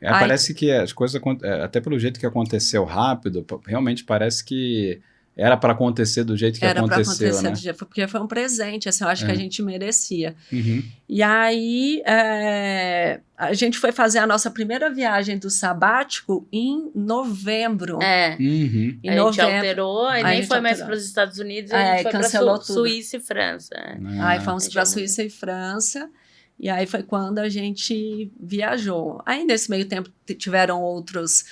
Parece que as coisas, até pelo jeito que aconteceu rápido, realmente parece que era para acontecer do jeito que aconteceu, né? Porque foi um presente, assim, eu acho que a gente merecia. Uhum. E aí, a gente foi fazer a nossa primeira viagem do sabático em novembro. Uhum. Em a novembro. gente alterou, e nem foi mais para os Estados Unidos, a gente foi para Suíça e França. Aí fomos para Suíça e França, e aí foi quando a gente viajou. Aí, nesse meio tempo, tiveram outras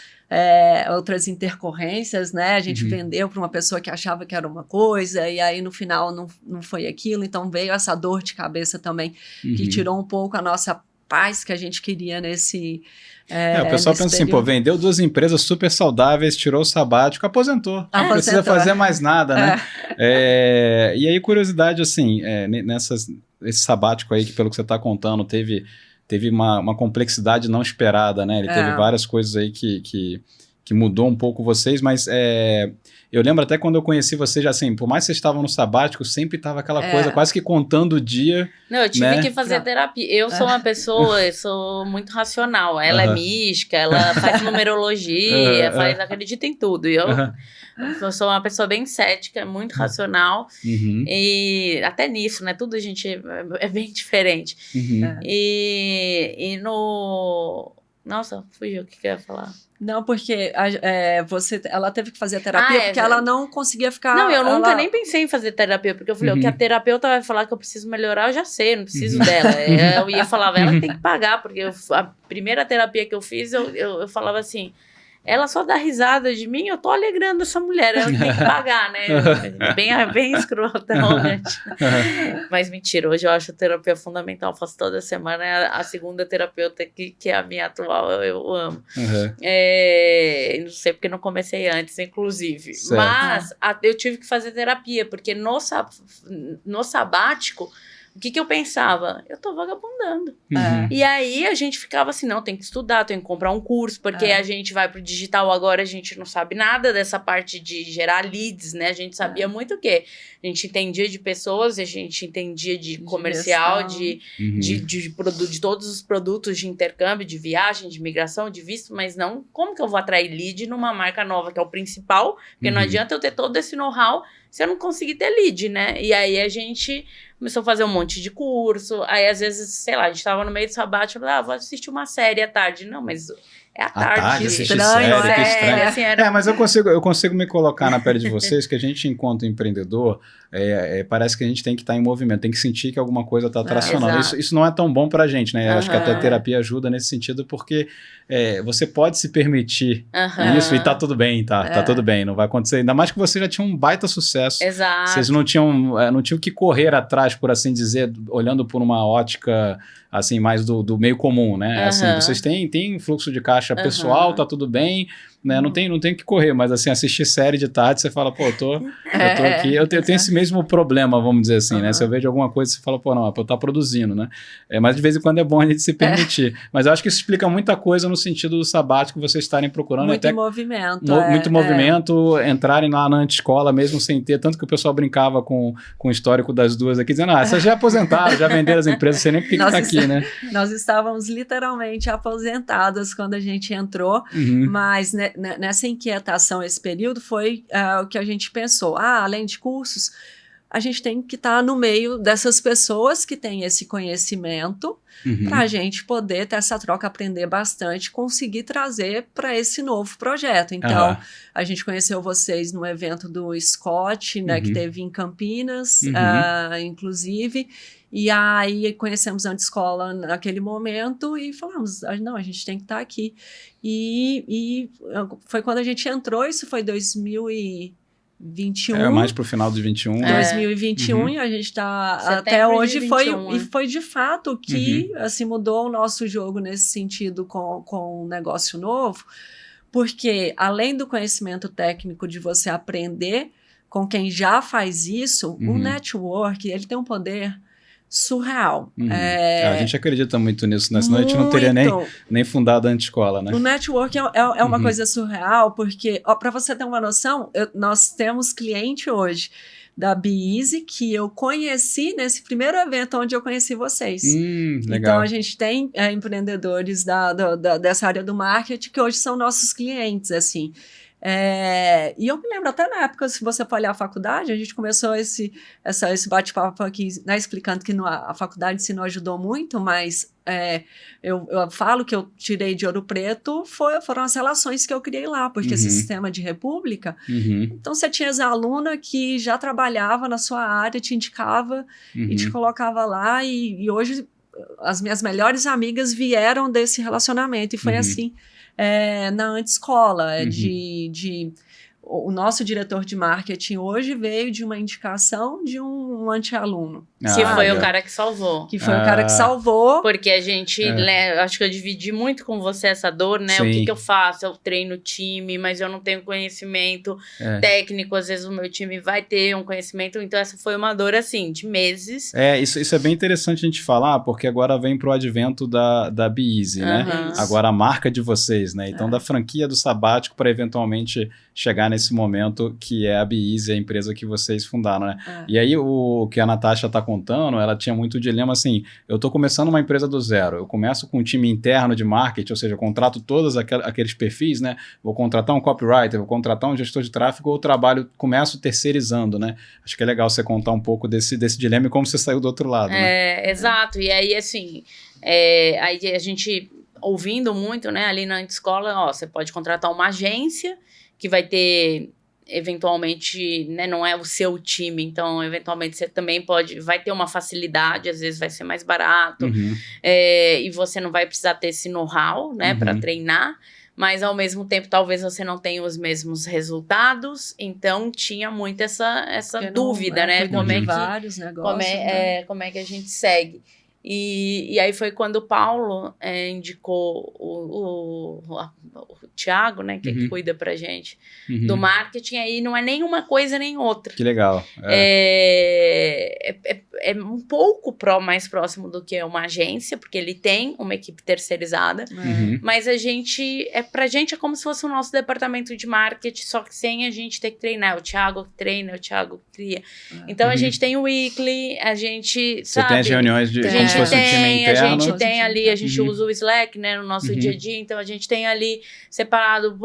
intercorrências, né? A gente vendeu para uma pessoa que achava que era uma coisa, e aí no final não foi aquilo, então veio essa dor de cabeça também, que tirou um pouco a nossa paz que a gente queria nesse o pessoal pensa assim, vendeu 2 empresas super saudáveis, tirou o sabático, aposentou. Não precisa fazer mais nada, né? E aí, curiosidade, assim, esse sabático aí, que pelo que você está contando, teve uma complexidade não esperada, né? Ele teve várias coisas aí que mudou um pouco vocês, mas eu lembro até quando eu conheci vocês, assim, por mais que vocês estavam no sabático, sempre estava aquela coisa quase que contando o dia. Não, eu tive que fazer terapia. Eu sou uma pessoa, eu sou muito racional. Ela é mística, ela faz numerologia, acredita em tudo. E eu sou uma pessoa bem cética, muito racional. E até nisso, né? Tudo a gente é bem diferente. E no... Nossa, fugiu, o que eu ia falar? Não, porque ela teve que fazer terapia porque ela não conseguia ficar... Não, eu nunca nem pensei em fazer terapia, porque eu falei, o que a terapeuta vai falar que eu preciso melhorar, eu já sei, não preciso dela. Eu ia falar, ela tem que pagar, porque a primeira terapia que eu fiz, eu falava assim... Ela só dá risada de mim, eu tô alegrando essa mulher, ela tem que pagar, né? Bem escrotão, né? Mas mentira, hoje eu acho terapia fundamental, faço toda semana, a segunda terapeuta que é a minha atual, eu amo. Não sei porque não comecei antes, inclusive. Certo. Mas eu tive que fazer terapia, porque no sabático, o que eu pensava? Eu tô vagabundando. E aí a gente ficava assim, não, tem que estudar, tem que comprar um curso, porque a gente vai pro digital agora, a gente não sabe nada dessa parte de gerar leads, né? A gente sabia muito o quê? A gente entendia de pessoas, a gente entendia de comercial, de todos os produtos de intercâmbio, de viagem, de migração, de visto, mas não como que eu vou atrair lead numa marca nova, que é o principal, porque não adianta eu ter todo esse know-how se eu não conseguir ter lead, né? E aí a gente começou a fazer um monte de curso, aí às vezes, sei lá, a gente tava no meio do sabático, eu falei, vou assistir uma série à tarde. Não, mas é à tarde. Estranho. Assim, mas eu consigo me colocar na pele de vocês, que a gente, enquanto empreendedor, parece que a gente tem que estar em movimento, tem que sentir que alguma coisa está tracionando. Isso não é tão bom pra gente, né? Acho que até a terapia ajuda nesse sentido, porque você pode se permitir isso e tá tudo bem, tá tudo bem, não vai acontecer. Ainda mais que você já tinha um baita sucesso. Exato. Vocês não tinham que correr atrás, por assim dizer, olhando por uma ótica assim, mais do meio comum, né? Assim, vocês têm fluxo de caixa pessoal, tá tudo bem, né? Não tem que correr, mas assim, assistir série de tarde, você fala, pô, eu tô aqui, eu tenho esse mesmo problema, vamos dizer assim, né? Se eu vejo alguma coisa, você fala, pô, não, eu tô produzindo, né? Mas de vez em quando é bom a gente se permitir. Mas eu acho que isso explica muita coisa no sentido do sabático, vocês estarem procurando muito até... movimento. Muito movimento, entrarem lá na antescola mesmo sem ter, tanto que o pessoal brincava com o histórico das duas aqui, dizendo, vocês já aposentaram, já venderam as empresas, não sei nem por que tá aqui, né? Nós estávamos literalmente aposentadas quando a gente entrou, mas nessa inquietação, esse período, foi o que a gente pensou. Além de cursos, a gente tem que estar no meio dessas pessoas que têm esse conhecimento para a gente poder ter essa troca, aprender bastante, conseguir trazer para esse novo projeto. Então, a gente conheceu vocês no evento do Scott, né, que teve em Campinas, inclusive, e aí conhecemos a Antescola naquele momento e falamos, não, a gente tem que estar aqui. E foi quando a gente entrou, isso foi 2021. Mais pro final de 21. 2021, e a gente está até hoje. Foi de fato que assim, mudou o nosso jogo nesse sentido com um negócio novo, porque além do conhecimento técnico de você aprender com quem já faz isso, o network, ele tem um poder surreal. A gente acredita muito nisso, né? Senão a gente não teria nem fundado a Antescola, né? O network é uma coisa surreal, porque, para você ter uma noção, nós temos cliente hoje da BeEasy que eu conheci nesse primeiro evento onde eu conheci vocês. Legal. Então, a gente tem empreendedores dessa área do marketing que hoje são nossos clientes, assim. E eu me lembro até na época, se você for olhar a faculdade, a gente começou esse bate-papo aqui, né, explicando que a faculdade se não ajudou muito, mas eu falo que eu tirei de Ouro Preto foram as relações que eu criei lá, porque esse sistema de república, então você tinha essa aluna que já trabalhava na sua área, te indicava e te colocava lá, e hoje as minhas melhores amigas vieram desse relacionamento, e foi assim na Antiscola, o nosso diretor de marketing hoje veio de uma indicação de um anti-aluno. Que foi o cara que salvou. Que foi o cara que salvou. Porque a gente, acho que eu dividi muito com você essa dor, né? Sim. O que eu faço? Eu treino o time, mas eu não tenho conhecimento técnico. Às vezes o meu time vai ter um conhecimento. Então essa foi uma dor, assim, de meses. Isso é bem interessante a gente falar, porque agora vem pro advento da Be Easy, né? Agora a marca de vocês, né? Então da franquia do sabático para eventualmente chegar nesse momento que é a Be Easy, a empresa que vocês fundaram, né? E aí o que a Natasha tá contando, ela tinha muito dilema assim, eu tô começando uma empresa do zero, eu começo com um time interno de marketing, ou seja, eu contrato todos aqueles perfis, né? Vou contratar um copywriter, vou contratar um gestor de tráfego, ou começo terceirizando, né? Acho que é legal você contar um pouco desse dilema e como você saiu do outro lado, né? Exato, e aí assim, aí a gente ouvindo muito, né, ali na Antiscola, você pode contratar uma agência que vai ter, eventualmente, né, não é o seu time, então, eventualmente, você também vai ter uma facilidade, às vezes vai ser mais barato, e você não vai precisar ter esse know-how, né, para treinar, mas, ao mesmo tempo, talvez você não tenha os mesmos resultados, então, tinha muito essa dúvida, né, como é que, vários negócios, como é que a gente segue. E aí foi quando o Paulo indicou o Thiago, né, que cuida pra gente do marketing, aí não é nenhuma coisa nem outra. Que legal. É um pouco mais próximo do que uma agência, porque ele tem uma equipe terceirizada, mas pra gente é como se fosse o nosso departamento de marketing, só que sem a gente ter que treinar. O Thiago que treina, o Thiago que cria. Então a gente tem o weekly, a gente, Você tem as reuniões de como se fosse um time interno. A gente tem ali, a gente usa o Slack, né, no nosso dia a dia, então a gente tem ali separado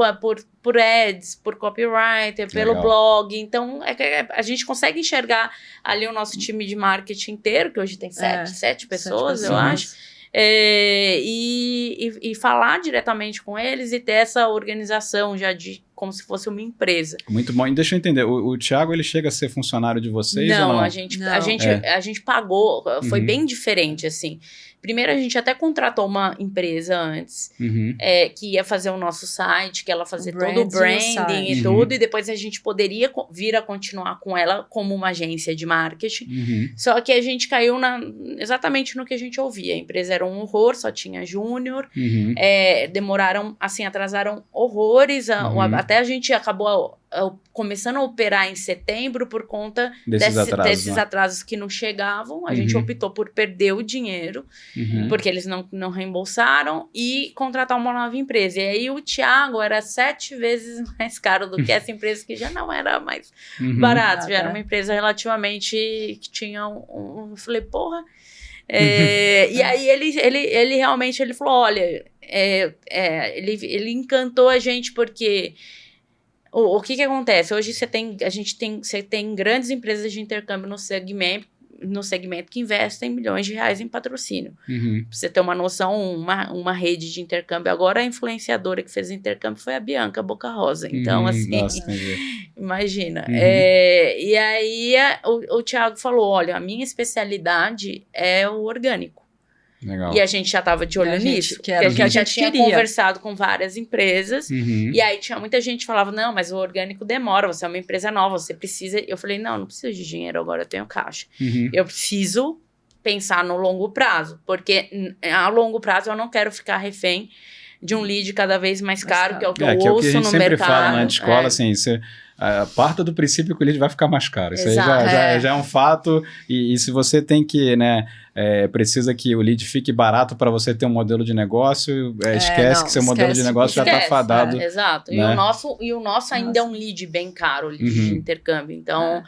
por ads, por copywriter, pelo blog, então a gente consegue enxergar ali o nosso time de marketing inteiro, que hoje tem sete pessoas, eu acho, e falar diretamente com eles e ter essa organização já como se fosse uma empresa. Muito bom. E deixa eu entender, o Thiago, ele chega a ser funcionário de vocês não, ou não? A gente pagou, foi bem diferente, assim. Primeiro, a gente até contratou uma empresa antes, que ia fazer o nosso site, que ela fazia todo o branding e tudo, e depois a gente poderia vir a continuar com ela como uma agência de marketing. Só que a gente caiu exatamente no que a gente ouvia. A empresa era um horror, só tinha júnior, demoraram, assim, atrasaram horrores, até a gente acabou começando a operar em setembro por conta desses atrasos que não chegavam. A gente optou por perder o dinheiro, porque eles não reembolsaram, e contratar uma nova empresa. E aí o Thiago era 7 vezes mais caro do que essa empresa, que já não era mais barato, já era uma empresa relativamente que tinha eu falei, porra. E aí ele realmente falou, olha, ele encantou a gente, porque o que acontece? Hoje você tem grandes empresas de intercâmbio no segmento que investem milhões de reais em patrocínio. Pra você ter uma noção, uma rede de intercâmbio, agora a influenciadora que fez intercâmbio foi a Bianca Boca Rosa. Então, assim, imagina. E aí o Thiago falou, olha, a minha especialidade é o orgânico. Legal. E a gente já estava de olho nisso, que a gente já tinha queria. conversado com várias empresas, e aí tinha muita gente que falava, não, mas o orgânico demora, você é uma empresa nova, você precisa... Eu falei, não preciso de dinheiro agora, eu tenho caixa. Eu preciso pensar no longo prazo, porque a longo prazo eu não quero ficar refém de um lead cada vez mais caro, que é o que eu ouço no mercado. Que a gente sempre fala na escola, assim, parta do princípio que o lead vai ficar mais caro. Isso aí já é um fato, e se você tem que, né, precisa que o lead fique barato para você ter um modelo de negócio, esquece que seu modelo de negócio já está fadado. Exato, né? E o nosso ainda é um lead bem caro, o lead de intercâmbio, então...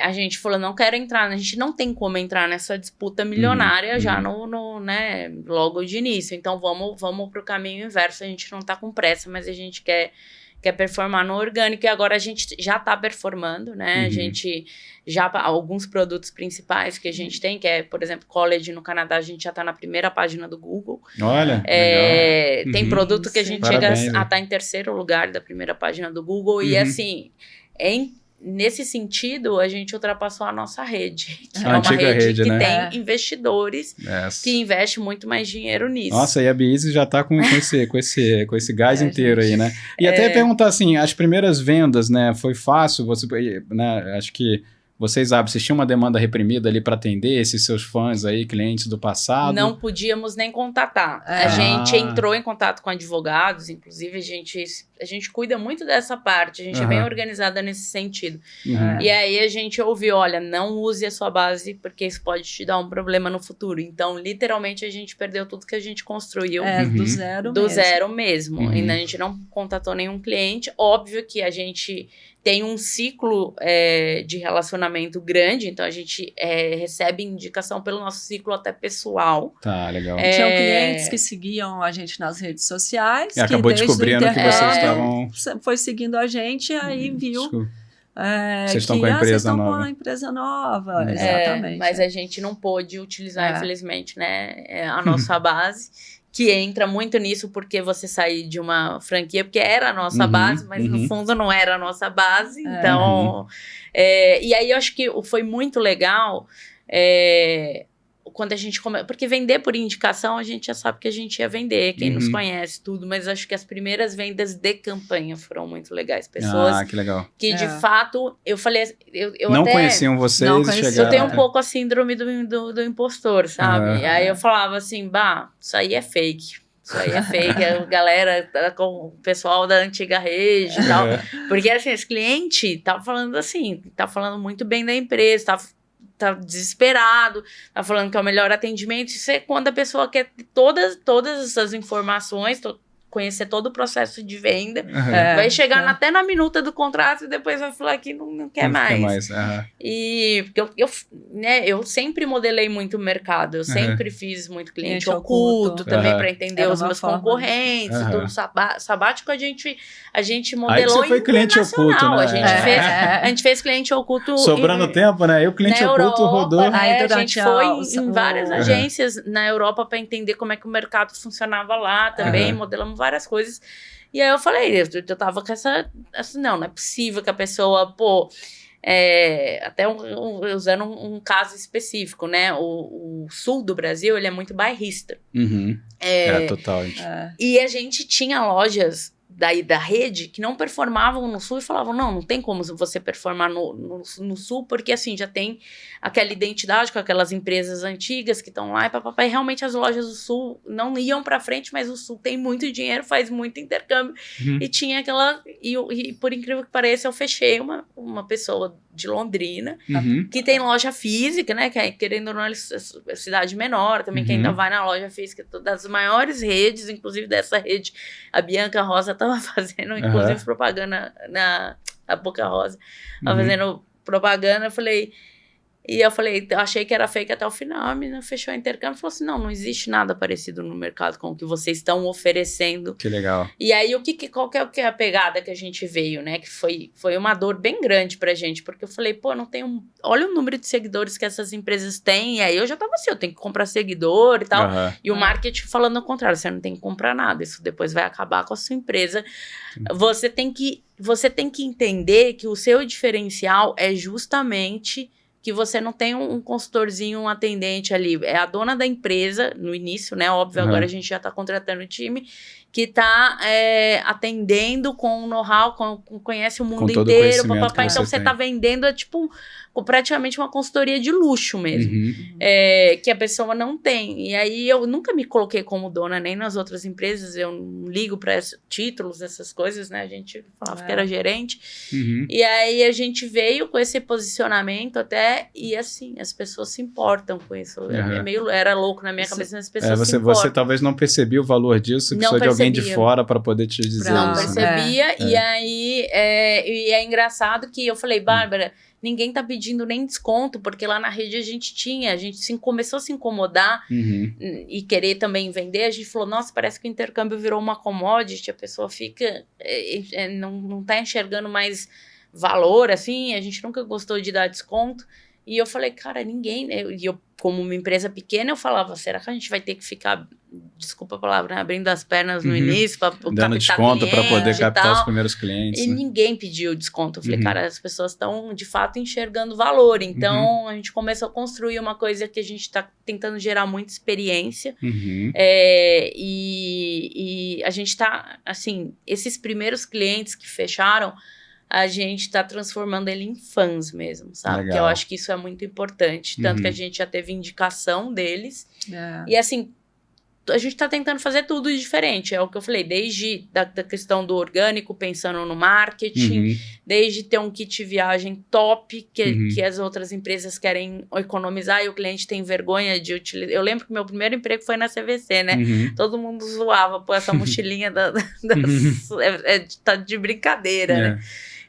a gente falou, não quero entrar, a gente não tem como entrar nessa disputa milionária já né, logo de início. Então, vamos pro caminho inverso. A gente não tá com pressa, mas a gente quer performar no orgânico, e agora a gente já está performando, né? A gente alguns produtos principais que a gente tem, que é, por exemplo, College no Canadá, a gente já está na primeira página do Google. Olha, legal. Tem produto que a gente Parabéns, chega a estar em terceiro lugar da primeira página do Google, e assim, nesse sentido, a gente ultrapassou a nossa rede, que é uma rede que né? tem investidores que investem muito mais dinheiro nisso. Nossa, e a Beezy já está com esse gás inteiro aí, né? E até perguntar assim, as primeiras vendas, né, foi fácil? Você, né, acho que vocês tinham uma demanda reprimida ali para atender esses seus fãs aí, clientes do passado? Não podíamos nem contatar. A gente entrou em contato com advogados, inclusive a gente cuida muito dessa parte, a gente é bem organizada nesse sentido. E aí a gente ouviu, olha, não use a sua base, porque isso pode te dar um problema no futuro. Então, literalmente, a gente perdeu tudo que a gente construiu. Do zero mesmo. Ainda a gente não contatou nenhum cliente. Óbvio que a gente tem um ciclo de relacionamento grande, então a gente recebe indicação pelo nosso ciclo até pessoal. Tá, legal. Tinham clientes que seguiam a gente nas redes sociais. E acabou descobrindo que vocês estavam... Foi seguindo a gente, aí viu... vocês estão com a empresa nova. Vocês estão com a empresa nova, exatamente. Mas a gente não pôde utilizar, infelizmente, né, a nossa base, que entra muito nisso, porque você sair de uma franquia, porque era a nossa base, mas no fundo não era a nossa base. Então, e aí eu acho que foi muito legal quando a gente começa, porque vender por indicação a gente já sabe que a gente ia vender, quem nos conhece, tudo, mas acho que as primeiras vendas de campanha foram muito legais, pessoas que legal. Que de fato, eu falei, eu não até conheciam vocês, chegaram, eu tenho um pouco a síndrome do impostor, sabe? Aí eu falava assim, isso aí é fake. Isso aí é fake, a galera com o pessoal da antiga rede e tal. Porque assim, esse cliente tá falando muito bem da empresa, tá desesperado, tá falando que é o melhor atendimento. Isso é quando a pessoa quer todas essas informações, conhecer todo o processo de venda, vai chegar até na minuta do contrato e depois vai falar que não quer mais. E porque eu sempre modelei muito o mercado, eu sempre fiz muito cliente oculto também para entender os meus concorrentes, tudo sabático a gente modelou. Aí você foi cliente oculto, né? A gente fez cliente oculto sobrando tempo, né? E o cliente oculto rodou. A gente foi em várias agências na Europa para entender como é que o mercado funcionava lá também, modelamos várias coisas. E aí eu falei, eu tava com essa não é possível que a pessoa, até usando um caso específico, né? O sul do Brasil, ele é muito bairrista. Total. E a gente tinha lojas da rede que não performavam no sul e falavam, não tem como você performar no sul, porque assim, já tem aquela identidade com aquelas empresas antigas que estão lá e realmente as lojas do sul não iam pra frente, mas o sul tem muito dinheiro, faz muito intercâmbio e tinha aquela, e por incrível que pareça, eu fechei uma pessoa de Londrina, que tem loja física, né, que é, querendo ou não, é cidade menor também, que ainda vai na loja física, das maiores redes, inclusive dessa rede, a Bianca Rosa estava fazendo, inclusive, propaganda a Boca Rosa, estava fazendo propaganda, eu achei que era fake até o final, a menina fechou o intercâmbio e falou assim, não existe nada parecido no mercado com o que vocês estão oferecendo. Que legal. E aí, qual que é a pegada que a gente veio, né, que foi uma dor bem grande pra gente, porque eu falei, não tem olha o número de seguidores que essas empresas têm, e aí eu já tava assim, eu tenho que comprar seguidor e tal, e o marketing falando o contrário, você não tem que comprar nada, isso depois vai acabar com a sua empresa. Você tem que entender que o seu diferencial é justamente que você não tem um consultorzinho, um atendente ali, é a dona da empresa, no início, né, óbvio, agora a gente já tá contratando o time, que tá atendendo com know-how, conhece o mundo inteiro, papapá, então você tá vendendo, praticamente uma consultoria de luxo mesmo, que a pessoa não tem, e aí eu nunca me coloquei como dona, nem nas outras empresas, eu não ligo para títulos, essas coisas, né, a gente falava que era gerente, e aí a gente veio com esse posicionamento até, e assim, as pessoas se importam com isso, era louco na minha cabeça, mas as pessoas se importam. Você talvez não percebia o valor disso, precisou de alguém alguém de fora para poder te dizer Não isso. percebia, e aí e é engraçado que eu falei, Bárbara, ninguém tá pedindo nem desconto, porque lá na rede a gente começou a se incomodar e querer também vender, a gente falou, nossa, parece que o intercâmbio virou uma commodity, a pessoa fica, não tá enxergando mais valor, assim, a gente nunca gostou de dar desconto, e eu falei, cara, ninguém, e eu, como uma empresa pequena, eu falava, será que a gente vai ter que ficar, desculpa a palavra, né, abrindo as pernas no início para dando desconto para poder captar os primeiros clientes. E ninguém pediu desconto. Eu falei, cara, as pessoas estão de fato enxergando valor. Então a gente começou a construir uma coisa que a gente está tentando gerar muita experiência. E a gente está, assim, esses primeiros clientes que fecharam, a gente está transformando ele em fãs mesmo, sabe? Legal. Que eu acho que isso é muito importante. Tanto que a gente já teve indicação deles. E assim, a gente está tentando fazer tudo diferente. É o que eu falei, desde da questão do orgânico, pensando no marketing, desde ter um kit viagem top, que as outras empresas querem economizar e o cliente tem vergonha de utilizar. Eu lembro que meu primeiro emprego foi na CVC, né? Todo mundo zoava, pô, essa mochilinha tá de brincadeira, né?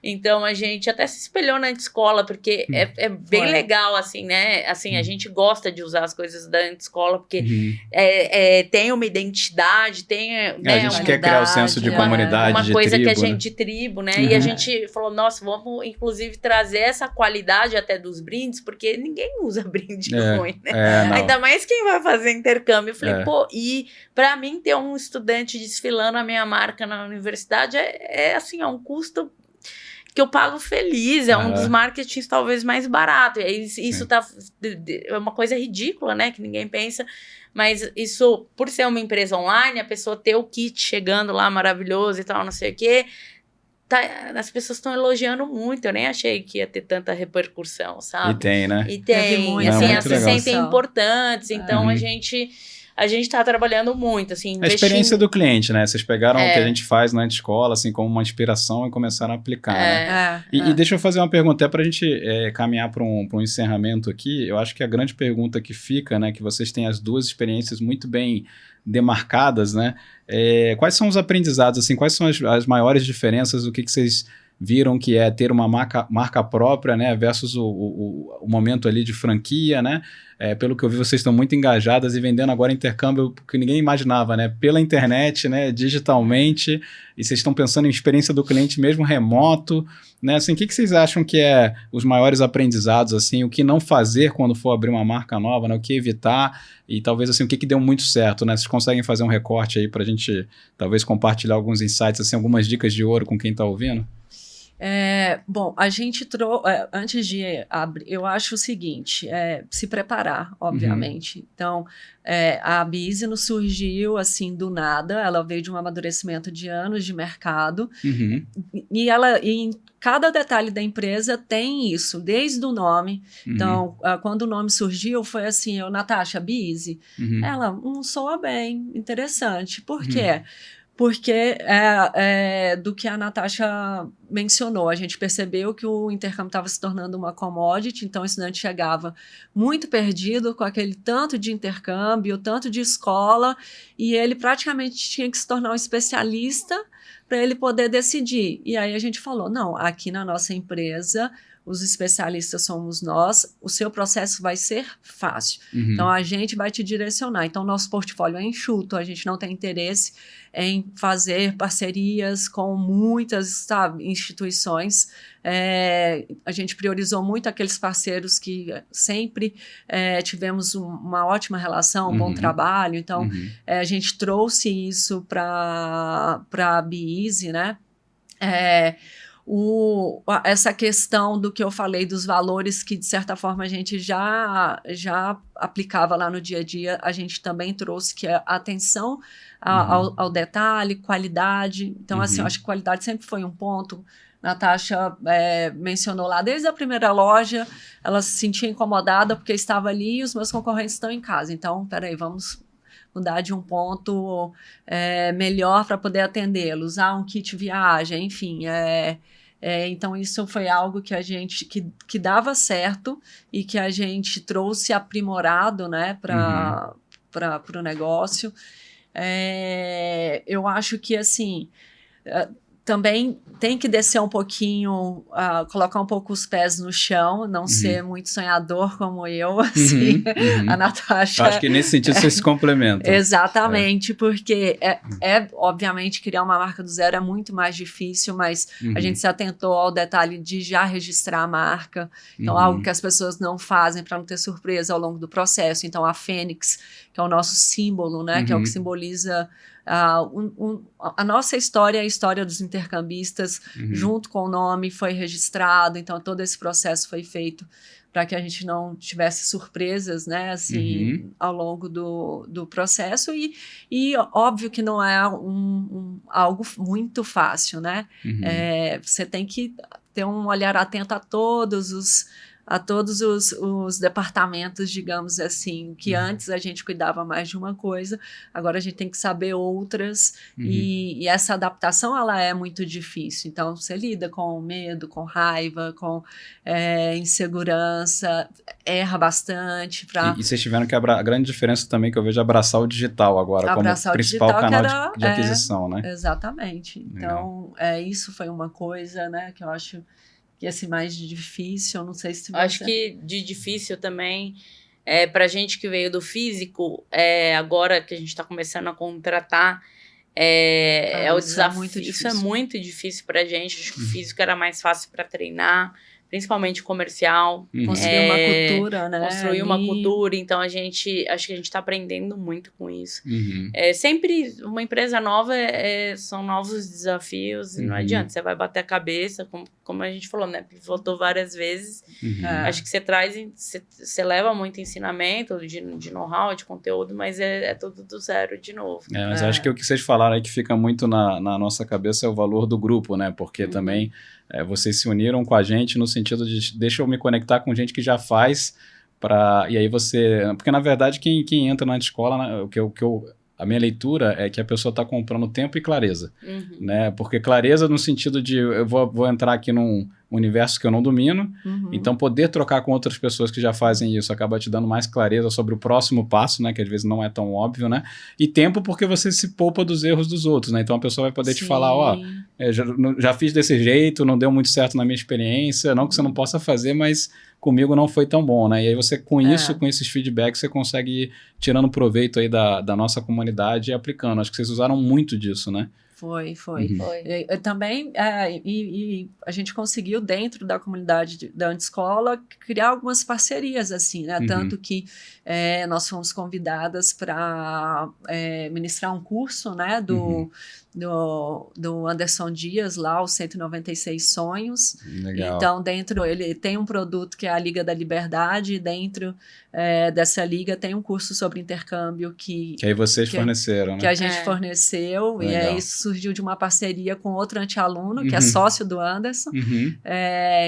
Então, a gente até se espelhou na Antiscola, porque é bem legal, assim, né? Assim, a gente gosta de usar as coisas da Antiscola, porque tem uma identidade, tem... né, a gente quer criar o senso de comunidade, uma de coisa tribo, que a gente, de tribo, né? E a gente falou, nossa, vamos, inclusive, trazer essa qualidade até dos brindes, porque ninguém usa brinde ruim, né? Ainda mais quem vai fazer intercâmbio. Eu falei, pô, e pra mim, ter um estudante desfilando a minha marca na universidade assim, é um custo que eu pago feliz, é um dos marketings talvez mais barato. E aí, isso é uma coisa ridícula, né? Que ninguém pensa. Mas isso, por ser uma empresa online, a pessoa ter o kit chegando lá maravilhoso e tal, não sei o quê, as pessoas estão elogiando muito. Eu nem achei que ia ter tanta repercussão, sabe? E tem, né? E tem, assim, elas se sentem importantes. Então, a gente tá trabalhando muito, assim, a experiência do cliente, né? Vocês pegaram o que a gente faz na escola, assim, como uma inspiração e começaram a aplicar, né? E deixa eu fazer uma pergunta, até pra gente caminhar para um encerramento aqui. Eu acho que a grande pergunta que fica, né, que vocês têm as duas experiências muito bem demarcadas, né? Quais são os aprendizados, assim, quais são as maiores diferenças, o que vocês viram que é ter uma marca própria, né, versus o momento ali de franquia, né? Pelo que eu vi, vocês estão muito engajadas e vendendo agora intercâmbio que ninguém imaginava, né? Pela internet, né? Digitalmente, e vocês estão pensando em experiência do cliente mesmo remoto, né? Assim, o que vocês acham que é os maiores aprendizados, assim, o que não fazer quando for abrir uma marca nova, né? O que evitar e talvez, assim, o que deu muito certo, né? Vocês conseguem fazer um recorte aí para a gente, talvez, compartilhar alguns insights, assim, algumas dicas de ouro com quem está ouvindo? Bom, a gente antes de abrir, eu acho o seguinte, se preparar, obviamente. Então, a Bizi não surgiu assim do nada, ela veio de um amadurecimento de anos de mercado, e em cada detalhe da empresa tem isso, desde o nome. Então, quando o nome surgiu, foi assim, Natasha, Bizi. Ela, soa bem, interessante. Por quê? Porque do que a Natasha mencionou, a gente percebeu que o intercâmbio estava se tornando uma commodity, então o estudante chegava muito perdido com aquele tanto de intercâmbio, tanto de escola, e ele praticamente tinha que se tornar um especialista para ele poder decidir. E aí a gente falou, não, aqui na nossa empresa, os especialistas somos nós, o seu processo vai ser fácil. Então, a gente vai te direcionar. Então, nosso portfólio é enxuto, a gente não tem interesse em fazer parcerias com muitas, instituições. A gente priorizou muito aqueles parceiros que sempre tivemos uma ótima relação, um bom trabalho. Então, a gente trouxe isso para a Bizi, né? Essa questão do que eu falei dos valores que, de certa forma, a gente já aplicava lá no dia a dia, a gente também trouxe, que é a atenção ao detalhe, qualidade. Então, assim, eu acho que qualidade sempre foi um ponto. Natasha mencionou lá, desde a primeira loja, ela se sentia incomodada porque estava ali e os meus concorrentes estão em casa. Então, peraí, vamos mudar de um ponto melhor para poder atendê-los, um kit viagem, enfim. Então, isso foi algo que a gente que dava certo e que a gente trouxe aprimorado, né, para o negócio. eu acho que, assim, também tem que descer um pouquinho, colocar um pouco os pés no chão, não ser muito sonhador como eu, assim, a Natasha. Acho que nesse sentido vocês se complementam. Exatamente, porque obviamente, criar uma marca do zero é muito mais difícil, mas a gente se atentou ao detalhe de já registrar a marca, então algo que as pessoas não fazem para não ter surpresa ao longo do processo. Então a Fênix, que é o nosso símbolo, né, que é o que simboliza a nossa história, a história dos intercambistas, junto com o nome, foi registrado, então todo esse processo foi feito para que a gente não tivesse surpresas, né, assim, ao longo do processo, e óbvio que não é algo muito fácil, né, você tem que ter um olhar atento a todos os departamentos, digamos assim, que antes a gente cuidava mais de uma coisa, agora a gente tem que saber outras, e essa adaptação, ela é muito difícil. Então, você lida com medo, com raiva, com insegurança, erra bastante. E vocês tiveram que a grande diferença também que eu vejo é abraçar o digital agora, como principal canal de aquisição, né? Exatamente. Então, isso foi uma coisa, né, que eu acho que assim, mais difícil, eu não sei se... Acho que de difícil também, pra gente que veio do físico, agora que a gente está começando a contratar, o desafio. Isso é muito difícil pra gente. Acho que o físico era mais fácil para treinar, principalmente comercial. Construir uma cultura, né? Construir uma cultura, então acho que a gente está aprendendo muito com isso. Sempre uma empresa nova são novos desafios, e não adianta, você vai bater a cabeça, como a gente falou, né? Pivotou várias vezes. Acho que você leva muito ensinamento de know-how, de conteúdo, mas é tudo do zero de novo. Mas acho que o que vocês falaram aí que fica muito na nossa cabeça é o valor do grupo, né? Porque também vocês se uniram com a gente no sentido de deixa eu me conectar com gente que já faz e aí você... Porque, na verdade, quem entra na escola, né, a minha leitura é que a pessoa está comprando tempo e clareza, né? Porque clareza no sentido de eu vou entrar aqui num universo que eu não domino, então poder trocar com outras pessoas que já fazem isso acaba te dando mais clareza sobre o próximo passo, né? Que às vezes não é tão óbvio, né? E tempo porque você se poupa dos erros dos outros, né? Então a pessoa vai poder te falar, já fiz desse jeito, não deu muito certo na minha experiência, não que você não possa fazer, mas comigo não foi tão bom, né? E aí você, com esses feedbacks, você consegue ir tirando proveito aí da nossa comunidade e aplicando. Acho que vocês usaram muito disso, né? Foi. Eu também, e a gente conseguiu, dentro da comunidade da Antiscola, criar algumas parcerias, assim, né? Tanto que nós fomos convidadas para ministrar um curso, né? Do Anderson Dias, lá, os 196 Sonhos. Legal. Então, ele tem um produto que é a Liga da Liberdade, e dentro dessa liga tem um curso sobre intercâmbio que aí vocês forneceram, né? Que a gente forneceu. Legal. E isso surgiu de uma parceria com outro anti-aluno, que é sócio do Anderson.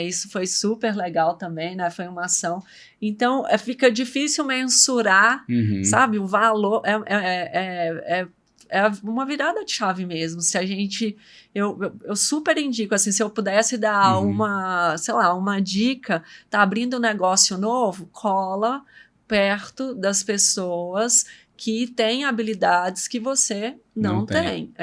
Isso foi super legal também, né? Foi uma ação. Então, fica difícil mensurar, sabe? O valor é uma virada de chave mesmo. Se a gente... Eu super indico, assim, se eu pudesse dar uma dica, tá abrindo um negócio novo, cola perto das pessoas que têm habilidades que você não tem.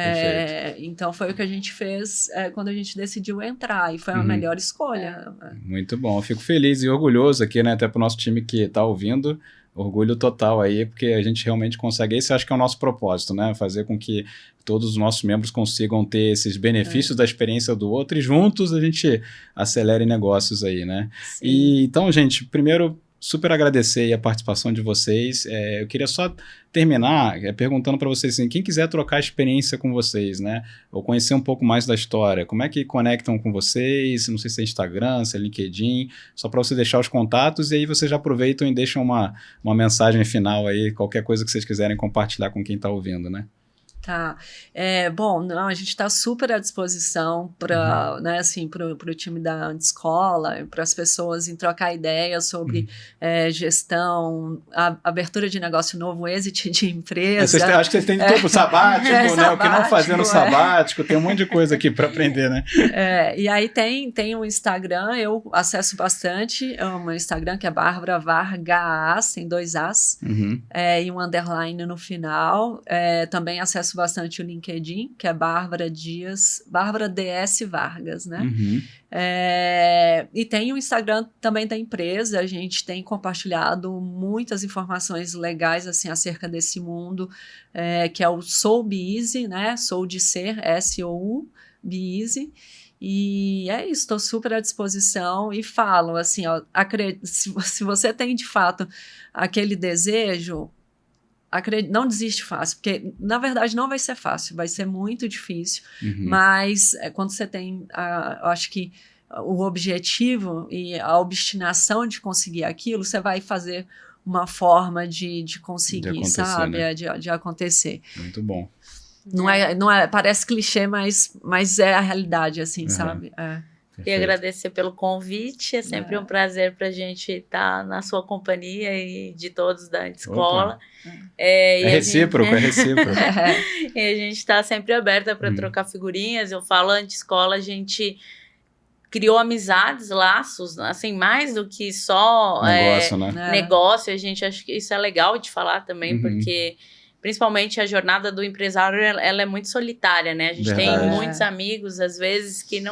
Então, foi o que a gente fez quando a gente decidiu entrar, e foi a melhor escolha. Muito bom. Eu fico feliz e orgulhoso aqui, né? Até pro nosso time que tá ouvindo. Orgulho total aí, porque a gente realmente consegue, esse acho que é o nosso propósito, né? Fazer com que todos os nossos membros consigam ter esses benefícios da experiência do outro e juntos a gente acelere negócios aí, né? E, então, gente, primeiro, super agradecer aí a participação de vocês. Eu queria só terminar perguntando para vocês, assim, quem quiser trocar experiência com vocês, né? Ou conhecer um pouco mais da história, como é que conectam com vocês? Não sei se é Instagram, se é LinkedIn, só para você deixar os contatos e aí vocês já aproveitam e deixam uma mensagem final aí, qualquer coisa que vocês quiserem compartilhar com quem está ouvindo, né? Tá. Bom, não, a gente está super à disposição para, né, assim, o time da Antiscola, para as pessoas em trocar ideias sobre gestão, abertura de negócio novo, exit de empresa. Acho que vocês têm de todo sabático, né? O que não fazer no sabático, tem um monte de coisa aqui para aprender, né? E aí tem o Instagram, eu acesso bastante, o meu Instagram, que é Bárbara Vargas, tem 2 As, e um underline no final. Também acesso bastante o LinkedIn, que é Bárbara DS Vargas, né? E tem o Instagram também da empresa, a gente tem compartilhado muitas informações legais, assim, acerca desse mundo, que é o Soul Be Easy, né? Soul de ser, S-O-U, Be Easy. E é isso, estou super à disposição e falo, assim, ó, se você tem de fato aquele desejo, não desiste fácil, porque na verdade não vai ser fácil, vai ser muito difícil, mas quando você tem, eu acho que o objetivo e a obstinação de conseguir aquilo, você vai fazer uma forma de conseguir, sabe? Né? De acontecer. Muito bom. Não é, parece clichê, mas é a realidade, assim, sabe? E agradecer pelo convite, é sempre um prazer para a gente estar na sua companhia e de todos da Antiscola. É recíproco. E a gente está sempre aberta para trocar figurinhas. Eu falo, Antiscola, a gente criou amizades, laços, assim, mais do que só negócio, né? Negócio. A gente acha que isso é legal de falar também, porque principalmente a jornada do empresário, ela é muito solitária, né? A gente tem muitos amigos, às vezes, que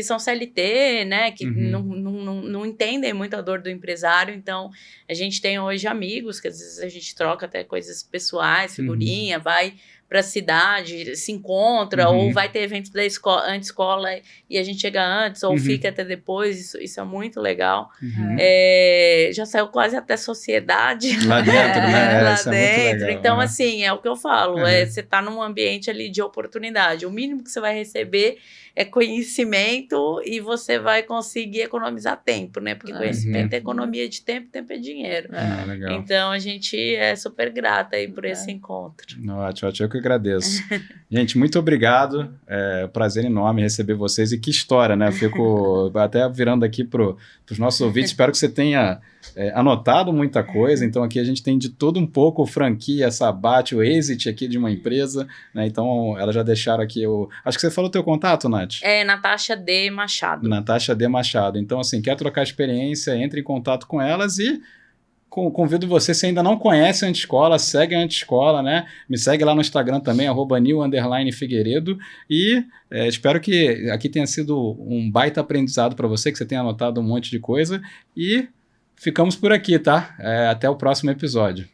são CLT, né? Que não entendem muito a dor do empresário. Então, a gente tem hoje amigos, que às vezes a gente troca até coisas pessoais, figurinha, vai para a cidade, se encontra, ou vai ter evento da Antiscola e a gente chega antes, ou fica até depois, isso é muito legal. Já saiu quase até sociedade. Lá dentro, né? Lá isso dentro. É muito legal, então, assim, é o que eu falo, você tá num ambiente ali de oportunidade. O mínimo que você vai receber é conhecimento e você vai conseguir economizar tempo, né? Porque conhecimento é economia de tempo, tempo é dinheiro. Legal. Então, a gente é super grata aí por esse encontro. Ótimo, eu que agradeço. Gente, muito obrigado. É um prazer enorme receber vocês. E que história, né? Eu fico até virando aqui para os nossos ouvintes. Espero que você tenha anotado muita coisa. Então, aqui a gente tem de tudo um pouco, franquia, sabate, o exit aqui de uma empresa, né? Então, elas já deixaram aqui acho que você falou o teu contato, Nath? Natasha D. Machado. Natasha D. Machado. Então, assim, quer trocar experiência, entre em contato com elas e convido você, se ainda não conhece a Antiscola, segue a Antiscola, né? Me segue lá no Instagram também, @nil_figueiredo. E espero que aqui tenha sido um baita aprendizado para você, que você tenha anotado um monte de coisa. E ficamos por aqui, tá? Até o próximo episódio.